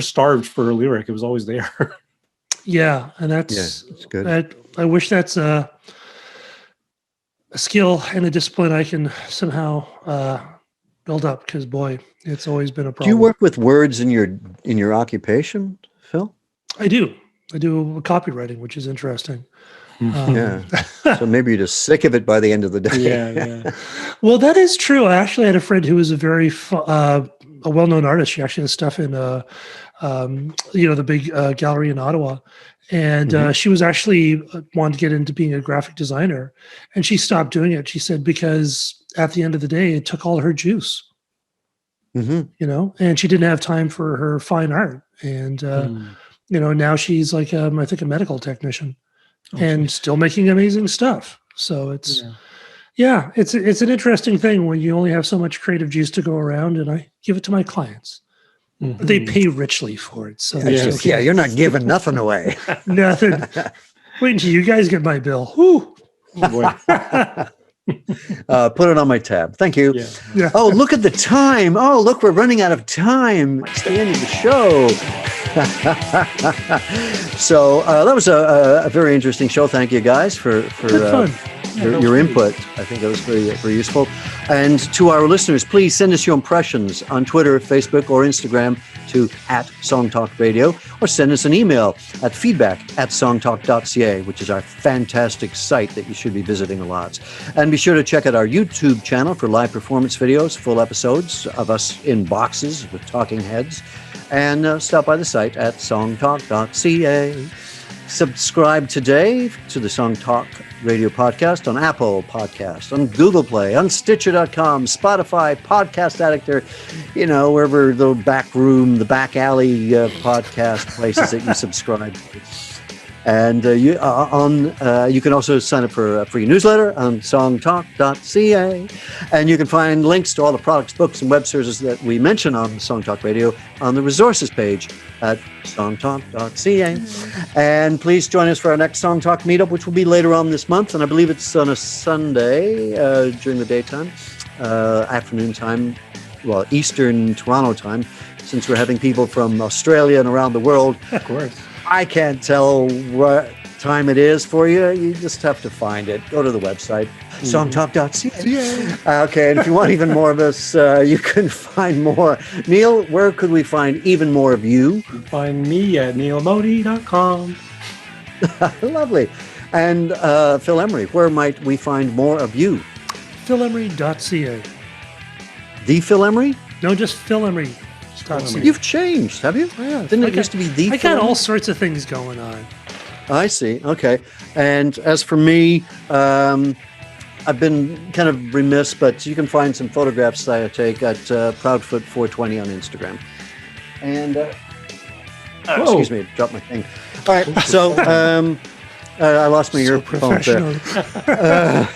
S4: starved for a lyric. It was always there.
S3: Yeah, and that's
S2: good.
S3: I wish that's a skill and a discipline I can somehow build up, because boy, it's always been a problem.
S2: Do you work with words in your occupation, Phil?
S3: I do copywriting, which is interesting.
S2: So maybe you're just sick of it by the end of the day.
S4: Yeah.
S3: Well, that is true. I actually had a friend who was a very a well-known artist. She actually has stuff in the big gallery in Ottawa. And she was actually wanted to get into being a graphic designer, and she stopped doing it. She said, because at the end of the day, it took all her juice, and she didn't have time for her fine art. And, now she's like, I think a medical technician and still making amazing stuff. So it's, it's an interesting thing when you only have so much creative juice to go around, and I give it to my clients. But they pay richly for it. So
S2: you're not giving nothing away.
S3: Nothing. Wait until you guys get my bill. Whew.
S4: Oh, boy.
S2: Put it on my tab. Thank you.
S3: Yeah.
S2: Oh, look at the time. Oh, look, we're running out of time. It's the end of the show. So that was a very interesting show. Thank you guys for your input. I think that was very, very useful. And to our listeners, please send us your impressions on Twitter, Facebook, or Instagram to @SongTalkRadio, or send us an email at feedback@songtalk.ca, which is our fantastic site that you should be visiting a lot. And be sure to check out our YouTube channel for live performance videos, full episodes of us in boxes with talking heads, and stop by the site at songtalk.ca. Subscribe today to the Song Talk Radio podcast on Apple Podcast, on Google Play, on Stitcher.com, Spotify, Podcast Addict, or, wherever the back room, the back alley podcast places that you subscribe to. And you can also sign up for a free newsletter on songtalk.ca. And you can find links to all the products, books, and web services that we mention on Song Talk Radio on the resources page at songtalk.ca. And please join us for our next Song Talk meetup, which will be later on this month. And I believe it's on a Sunday during the daytime, afternoon time, Eastern Toronto time, since we're having people from Australia and around the world.
S4: Of course.
S2: I can't tell what time it is for you. You just have to find it. Go to the website, songtalk.ca. Okay, and if you want even more of us, you can find more. Neil, where could we find even more of you?
S4: You can find me at neilmodi.com.
S2: Lovely. And Phil Emery, where might we find more of you?
S3: PhilEmery.ca.
S2: The Phil Emery?
S3: No, just PhilEmery.
S2: You've changed, have you?
S3: Oh, yeah.
S2: Didn't it used to be the?
S3: I got all sorts of things going on.
S2: I see. Okay. And as for me, I've been kind of remiss, but you can find some photographs that I take at Proudfoot420 on Instagram. And excuse me, dropped my thing. All right. So I lost my earphones there.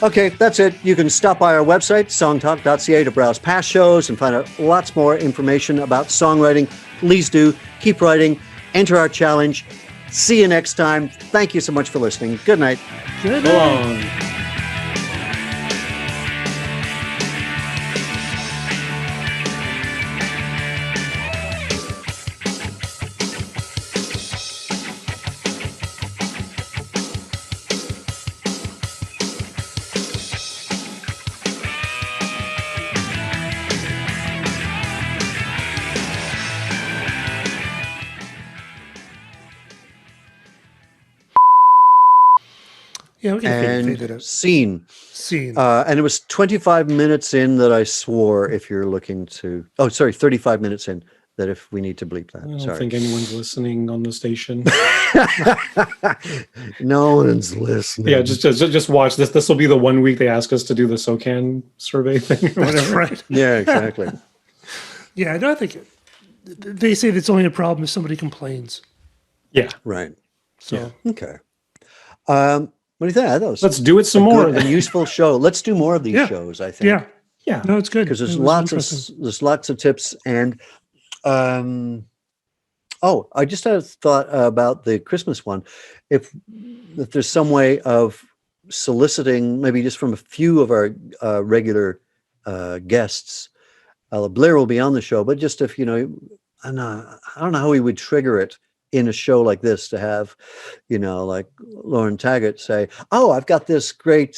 S2: Okay, that's it. You can stop by our website, songtalk.ca, to browse past shows and find out lots more information about songwriting. Please do. Keep writing. Enter our challenge. See you next time. Thank you so much for listening. Good night.
S3: Good
S4: Go
S3: night.
S4: on.
S3: Yeah, we can fade it
S2: And
S3: out.
S2: scene. And it was 25 minutes in that I swore, if you're looking to... Oh, sorry, 35 minutes in, that if we need to bleep that.
S4: I don't
S2: Sorry.
S4: think anyone's listening on the station.
S2: No one's listening.
S4: Yeah, just watch this. This will be the 1 week they ask us to do the SOCAN survey thing. Or
S3: That's
S4: whatever.
S3: right.
S2: Yeah, exactly.
S3: Yeah, no, I think they say it's only a problem if somebody complains.
S4: Yeah,
S2: Right.
S3: So
S2: Okay. What do you think? I thought it was
S4: let's do it some
S2: a
S4: more.
S2: good and useful show. Let's do more of these
S3: Yeah.
S2: shows, I think.
S3: yeah,
S4: Yeah,
S3: no, it's good
S2: Because
S3: It
S2: there's
S3: was interesting.
S2: lots of tips. And I just had a thought about the Christmas one. If there's some way of soliciting, maybe just from a few of our regular guests, Blair will be on the show, but just if, I don't know how we would trigger it in a show like this to have, like Lauren Taggart say, "Oh, I've got this great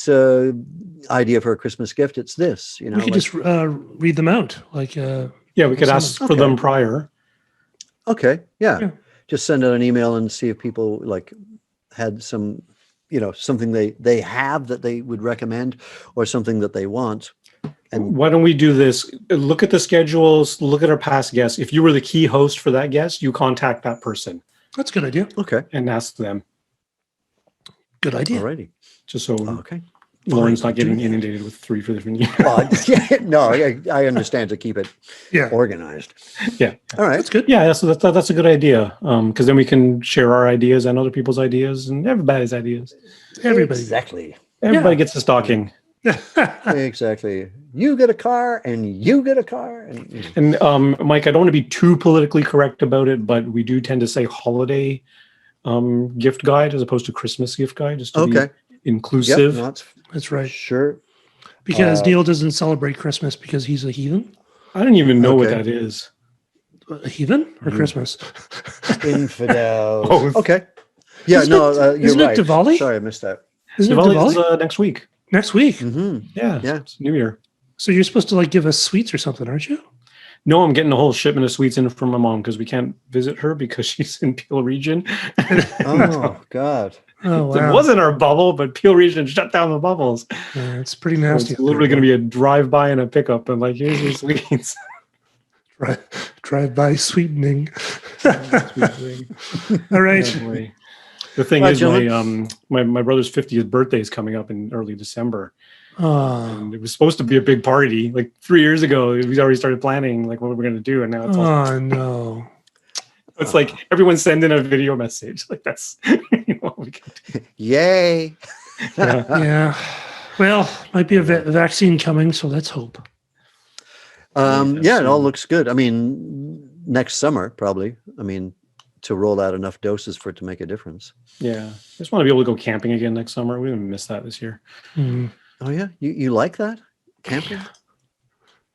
S2: idea for a Christmas gift. It's this."
S3: We could just read them out, like
S4: yeah, we could ask for
S2: Okay.
S4: them prior.
S2: Okay, yeah.
S3: Yeah.
S2: Just send out an email and see if people like had some, something they have that they would recommend, or something that they want. And
S4: Why don't we do this? Look at the schedules, look at our past guests. If you were the key host for that guest, you contact that person
S3: that's a good idea.
S2: okay,
S4: and ask them,
S3: Good idea.
S2: alrighty,
S4: just so
S2: okay.
S4: Lauren's not getting inundated with 3 different emails.
S2: Yeah, no, I understand, to keep it
S3: Yeah,
S2: organized.
S4: Yeah.
S2: All right.
S3: that's good.
S4: Yeah, so that's a good idea. Because then we can share our ideas and other people's ideas and everybody's ideas.
S3: Everybody.
S2: Exactly.
S4: Everybody gets a stocking.
S2: Exactly. You get a car, and you get a car, and
S4: And Mike, I don't want to be too politically correct about it, but we do tend to say holiday gift guide as opposed to Christmas gift guide, just to
S2: okay.
S4: be inclusive.
S2: Yep, no, that's
S3: That's right.
S2: sure.
S3: Because Neil doesn't celebrate Christmas because he's a heathen.
S4: I don't even know what
S2: Okay.
S4: that is.
S3: A heathen or Christmas?
S2: Infidel.
S4: Both.
S2: Okay. Yeah,
S3: Isn't
S2: no,
S3: it-
S2: you're
S3: isn't it
S2: right.
S3: Diwali?
S2: Sorry, I missed that.
S3: Isn't it
S4: Diwali is
S3: Diwali?
S4: next week.
S3: Next week.
S2: Mm-hmm.
S4: Yeah.
S2: Yeah.
S4: It's New Year.
S3: So you're supposed to like give us sweets or something, aren't you?
S4: No, I'm getting a whole shipment of sweets in from my mom because we can't visit her because she's in Peel Region.
S2: Oh God.
S3: Oh,
S4: It
S3: wow.
S4: wasn't our bubble, but Peel Region shut down the bubbles.
S3: Yeah, it's pretty
S4: So
S3: nasty.
S4: it's literally going to be a drive-by and a pickup, and like, here's your sweets.
S3: drive-by sweetening.
S4: Sweet
S3: All right.
S4: thing. The thing
S2: Right,
S4: is,
S2: gentlemen.
S4: my brother's 50th birthday is coming up in early December.
S3: Oh,
S4: And it was supposed to be a big party. Like 3 years ago, we already started planning like what we're going to do, and now it's all,
S3: oh no.
S4: it's like everyone send in a video message. Like that's what we can do.
S2: Yay.
S4: Yeah.
S3: Yeah. Well, might be a vaccine coming, so let's hope.
S2: Yeah, it all looks good. I mean, next summer probably. I mean, to roll out enough doses for it to make a difference.
S4: Yeah, I just want to be able to go camping again next summer. We didn't miss that this year.
S3: Hmm.
S2: Oh yeah, you like that camping?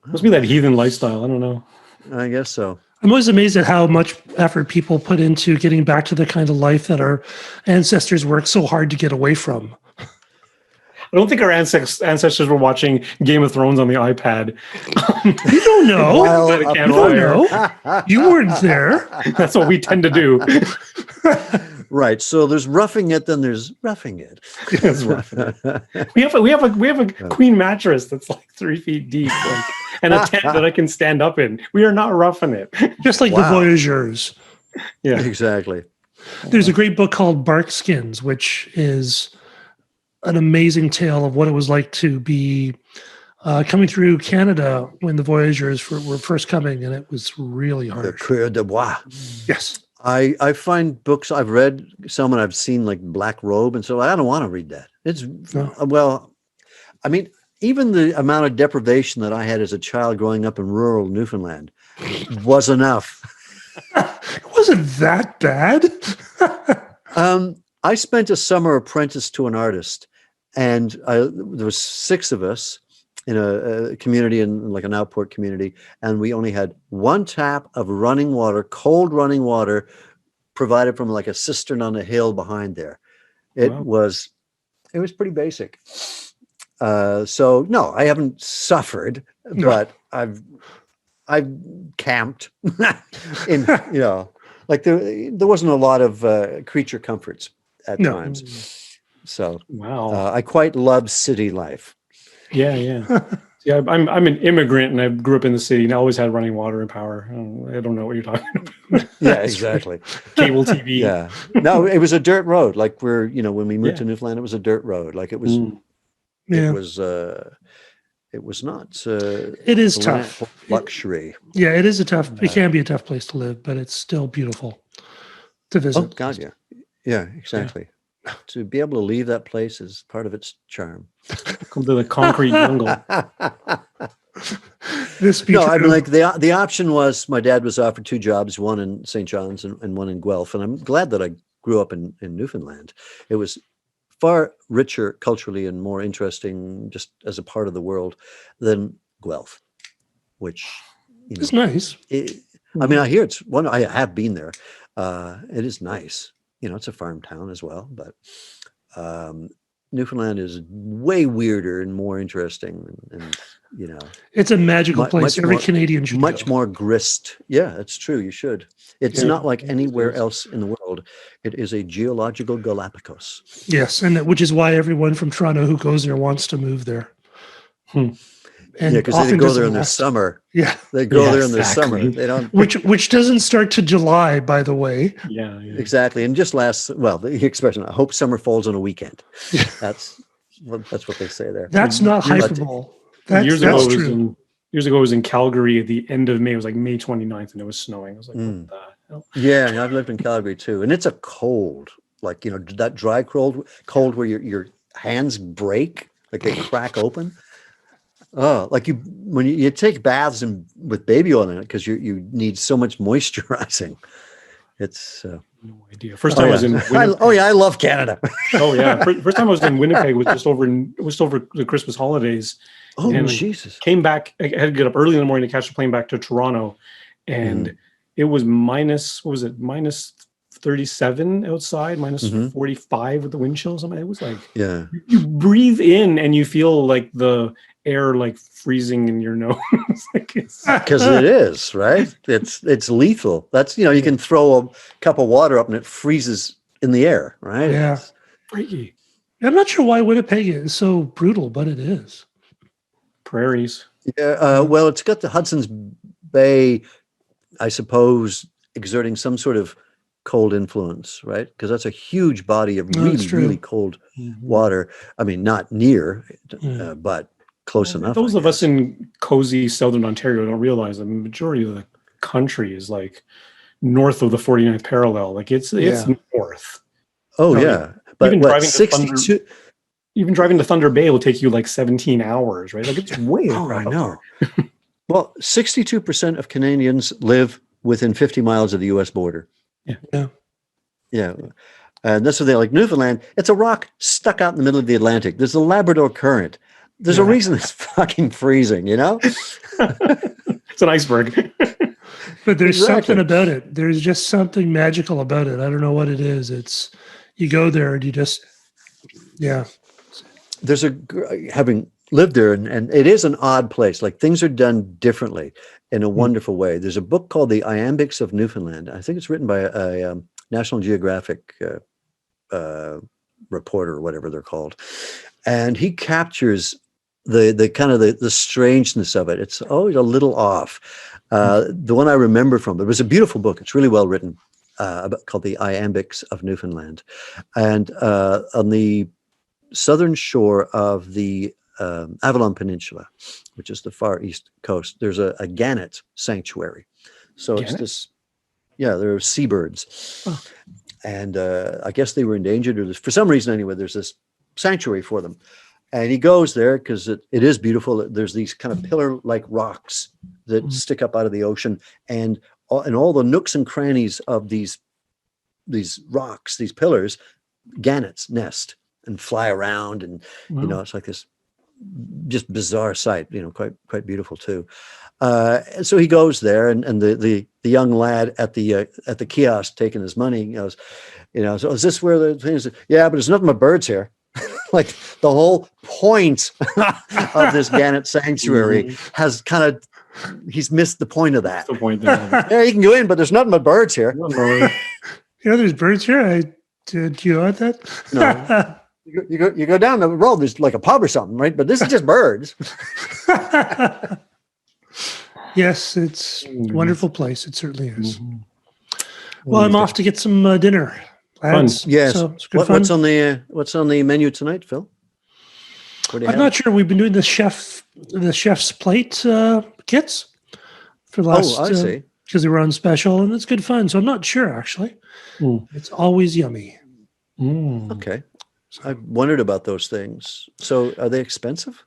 S4: Must be that heathen lifestyle. I don't know.
S2: I guess so.
S3: I'm always amazed at how much effort people put into getting back to the kind of life that our ancestors worked so hard to get away from.
S4: I don't think our ancestors were watching Game of Thrones on the iPad.
S3: You don't know.
S2: While
S4: I
S2: up
S4: can't
S3: You don't
S2: there.
S3: know. You weren't there.
S4: That's what we tend to do.
S2: Right. So there's roughing it, then there's roughing it.
S4: That's rough. We have a queen mattress that's like 3 feet deep, like, and a tent that I can stand up in. We are not roughing it.
S3: Just like
S2: Wow.
S3: the Voyageurs.
S4: Yeah.
S2: Exactly.
S3: There's a great book called Bark Skins, which is an amazing tale of what it was like to be coming through Canada when the voyageurs were first coming, and it was really
S2: The
S3: hard.
S2: Coureur de Bois.
S3: Yes.
S2: I find books, I've read some and I've seen like Black Robe, and so I don't want to read that. It's well, I mean, even the amount of deprivation that I had as a child growing up in rural Newfoundland was enough.
S3: It wasn't that bad.
S2: I spent a summer apprentice to an artist, and there was 6 of us in a community, in like an outport community, and we only had 1 tap of running water, cold running water, provided from like a cistern on a hill behind there. It was pretty basic. So no, I haven't suffered, but I've camped in, like there wasn't a lot of creature comforts at times. So I quite love city life.
S4: Yeah. Yeah, I'm an immigrant, and I grew up in the city, and I always had running water and power. I don't know what you're talking about.
S2: Yeah, exactly.
S4: Cable TV.
S2: Yeah. No, it was a dirt road. Like when we moved to Newfoundland, it was a dirt road. Like it was. It was not.
S3: It is tough.
S2: Luxury.
S3: Yeah, it is a tough. It can be a tough place to live, but it's still beautiful to visit.
S2: Oh God, yeah, yeah, exactly. Yeah. To be able to leave that place is part of its charm.
S4: Come to the concrete jungle.
S2: I mean, like the option was, my dad was offered 2 jobs, one in St. John's and one in Guelph, and I'm glad that I grew up in Newfoundland. It was far richer culturally and more interesting just as a part of the world than Guelph, which
S3: it's nice.
S2: I mean, I hear it's one. I have been there. It is nice. It's a farm town as well, but Newfoundland is way weirder and more interesting, and
S3: it's a magical place. Every Canadian should
S2: much
S3: go.
S2: more grist. Yeah, it's true. You should. It's not like anywhere else in the world. It is a geological Galapagos.
S3: Yes, and which is why everyone from Toronto who goes there wants to move there. And
S2: because they go there in the summer.
S3: Yeah,
S2: they go there in the summer. They don't.
S3: Which doesn't start to July, by the way.
S4: Yeah.
S2: Exactly, and just the expression, "I hope summer falls on a weekend." That's what they say there.
S3: That's not hyperbole.
S4: Years ago, it was in Calgary at the end of May. It was like May 29th, and it was snowing. I was like, what the hell? Yeah,
S2: I've lived in Calgary too, and it's a cold, like that dry cold where your hands break, like they crack open. Oh, like when you take baths with baby oil in it, because you need so much moisturizing. It's
S4: no idea. First time I was in Winnipeg.
S2: I love Canada.
S4: First time I was in Winnipeg was just over the Christmas holidays.
S2: Oh,
S4: and
S2: Jesus.
S4: Came back. I had to get up early in the morning to catch the plane back to Toronto, and it was minus 37 outside, minus 45 with the wind chill or something. It was like, you breathe in and you feel like the air like freezing in your nose.
S2: Because it is, right? It's lethal. That's, you can throw a cup of water up and it freezes in the air, right?
S3: Yeah.
S2: It's
S4: freaky.
S3: I'm not sure why Winnipeg is so brutal, but it is.
S4: Prairies.
S2: Yeah. Well, it's got the Hudson's Bay, I suppose, exerting some sort of cold influence, right? Because that's a huge body of really cold water. I mean, not near, but close enough.
S4: Those of us in cozy southern Ontario don't realize the majority of the country is like north of the 49th parallel. Like it's north.
S2: Oh, yeah. But
S4: even driving
S2: 62.
S4: Even driving to Thunder Bay will take you like 17 hours, right? Like it's way.
S2: I know. Well, 62% of Canadians live within 50 miles of the U.S. border. Yeah. And that's what they like. Newfoundland, it's a rock stuck out in the middle of the Atlantic. There's a Labrador Current. There's a reason it's fucking freezing, It's
S4: an iceberg.
S3: But there's something about it. There's just something magical about it. I don't know what it is. It's, you go there and you just,
S2: There's having lived there, and it is an odd place. Like things are done differently in a wonderful way. There's a book called The Iambics of Newfoundland. I think it's written by a National Geographic reporter or whatever they're called. And he captures the kind of the strangeness of it. It's always a little off. The one I remember from it was a beautiful book. It's really well written. called the Iambics of Newfoundland. And on the southern shore of the Avalon Peninsula, which is the far east coast, there's a gannet sanctuary. So it's this, there are seabirds. Oh. And I guess they were endangered, or for some reason anyway, there's this sanctuary for them. And he goes there because it is beautiful. There's these kind of pillar-like rocks that stick up out of the ocean, and all the nooks and crannies of these rocks, these pillars, gannets nest and fly around, and it's like this just bizarre sight. Quite beautiful too. And so he goes there, and the young lad at the kiosk taking his money goes, so is this where the things? Yeah, but there's nothing but birds here. Like the whole point of this gannet sanctuary has he's missed the point of that.
S4: That's the point there.
S2: Yeah, you can go in, but there's nothing but birds here.
S3: There's birds here. Do you know that?
S2: No. You go down the road, there's like a pub or something, right? But this is just birds.
S3: Yes, it's a wonderful place. It certainly is. Well, I'm off to get some dinner.
S2: Fun. Yes.
S3: So it's good fun.
S2: What's on the menu tonight, Phil?
S3: I'm not sure. We've been doing the chef's plate kits for the last.
S2: I see.
S3: Because they were on special, and it's good fun. So I'm not sure actually. It's always yummy.
S2: Okay. I wondered about those things. So are they expensive?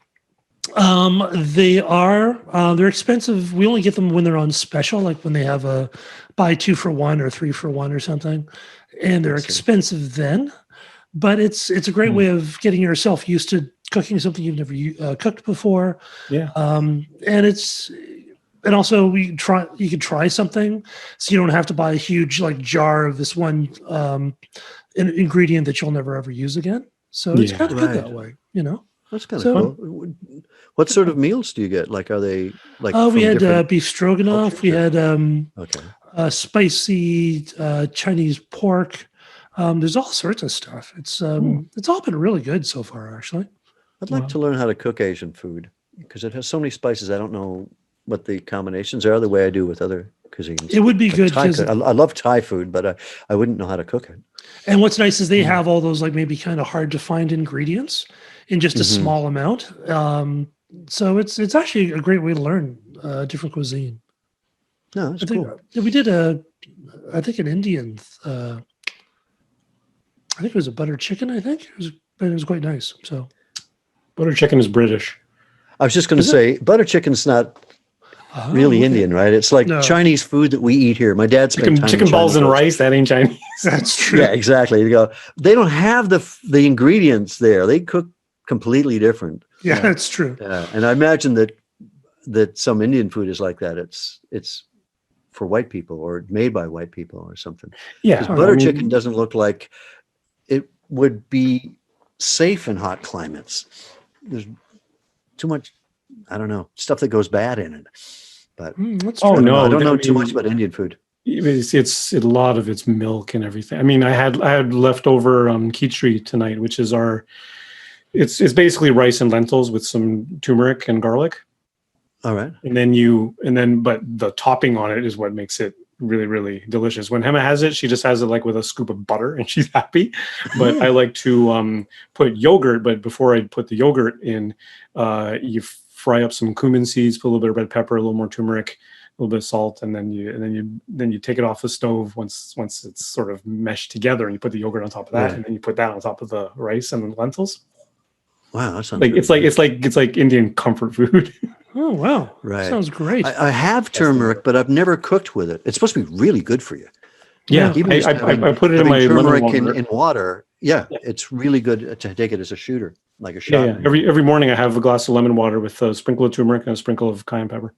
S3: They are. They're expensive. We only get them when they're on special, like when they have a buy 2 for 1 or 3 for 1 or something. And they're expensive then, but it's a great way of getting yourself used to cooking something you've never cooked before.
S4: Yeah.
S3: And also you can try something, so you don't have to buy a huge jar of this one ingredient that you'll never ever use again. So it's kind of good that way,
S2: That's kind of cool. What sort of meals do you get? Like, are they like?
S3: We had beef stroganoff. We had spicy Chinese pork. There's all sorts of stuff. It's all been really good so far, actually.
S2: I'd like to learn how to cook Asian food because it has so many spices. I don't know what the combinations are the way I do with other cuisines.
S3: It would be good.
S2: I love Thai food, but I wouldn't know how to cook it.
S3: And what's nice is they have all those maybe kind of hard to find ingredients in just a small amount. So it's actually a great way to learn different cuisine.
S2: No, that's cool.
S3: We did I think an Indian. I think it was a butter chicken. I think it was quite nice. So
S4: butter chicken is British.
S2: I was just going to say butter chicken's not really Indian, right? It's like Chinese food that we eat here. My dad spent
S4: chicken balls and rice. That ain't Chinese.
S3: That's true.
S2: Yeah, exactly. They don't have the ingredients there. They cook completely different.
S3: Yeah, that's true.
S2: And I imagine that some Indian food is like that. It's for white people or made by white people or something.
S4: Yeah,
S2: butter chicken doesn't look like it would be safe in hot climates. There's too much, I don't know, stuff that goes bad in it. But
S3: that's true.
S2: No, I don't know too much about Indian food.
S4: It's a lot of it's milk and everything. I mean, I had leftover khichdi tonight, which is it's basically rice and lentils with some turmeric and garlic.
S2: All right.
S4: But the topping on it is what makes it really, really delicious. When Hema has it, she just has it with a scoop of butter and she's happy. But I like to put yogurt. But before I put the yogurt in, you fry up some cumin seeds, put a little bit of red pepper, a little more turmeric, a little bit of salt, and then you take it off the stove once it's sort of meshed together, and you put the yogurt on top of that, and then you put that on top of the rice and the lentils.
S2: Wow, that sounds
S4: it's like Indian comfort food.
S3: Oh wow,
S2: right,
S3: sounds great.
S2: I have turmeric, but I've never cooked with it. It's supposed to be really good for you.
S4: Yeah, I put it in my
S2: turmeric in water. Yeah, it's really good to take it as a shooter, like a shot.
S4: Yeah. Every morning I have a glass of lemon water with a sprinkle of turmeric and a sprinkle of cayenne pepper.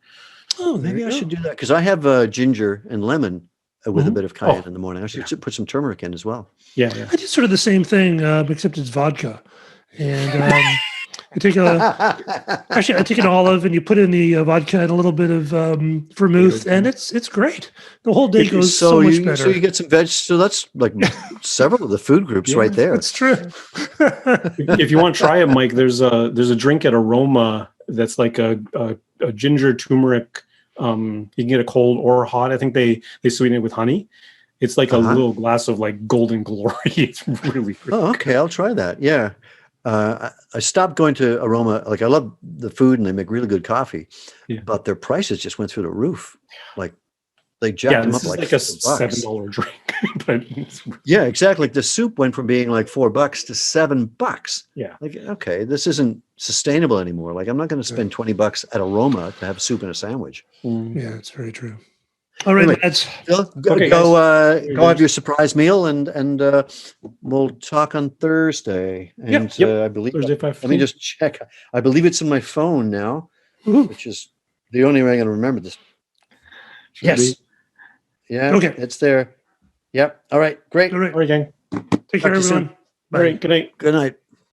S2: Oh, maybe I should do that because I have ginger and lemon with a bit of cayenne in the morning. I should put some turmeric in as well.
S4: Yeah.
S3: I did sort of the same thing, except it's vodka. And I take an olive and you put in the vodka and a little bit of vermouth, and it's great. The whole day goes so much better.
S2: So you get some veg. So that's like several of the food groups right there.
S3: That's true.
S4: If you want to try it, Mike, there's a drink at Aroma that's like a ginger turmeric. You can get it cold or hot. I think they sweeten it with honey, It's like a little glass of like golden glory. It's really good.
S2: Oh, okay. I'll try that. Yeah. I stopped going to Aroma. Like I love the food and they make really good coffee, but their prices just went through the roof. Like they jacked them up like
S4: a $7 drink. But
S2: yeah, exactly. Like the soup went from being like $4 to $7.
S4: Yeah.
S2: Like, okay, this isn't sustainable anymore. Like I'm not going to spend $20 at Aroma to have soup and a sandwich.
S3: Yeah, it's very true. All right,
S2: Anyway,
S3: lads.
S2: Phil, go have your surprise meal, and we'll talk on Thursday. And I believe
S4: Thursday,
S2: let me just check. I believe it's in my phone now, which is the only way I'm going to remember this. Yes. Yeah.
S3: Okay.
S2: It's there. Yep. All right. Great.
S3: All right.
S4: All right, gang.
S3: Take care, everyone.
S4: All right. Good night.
S2: Good night.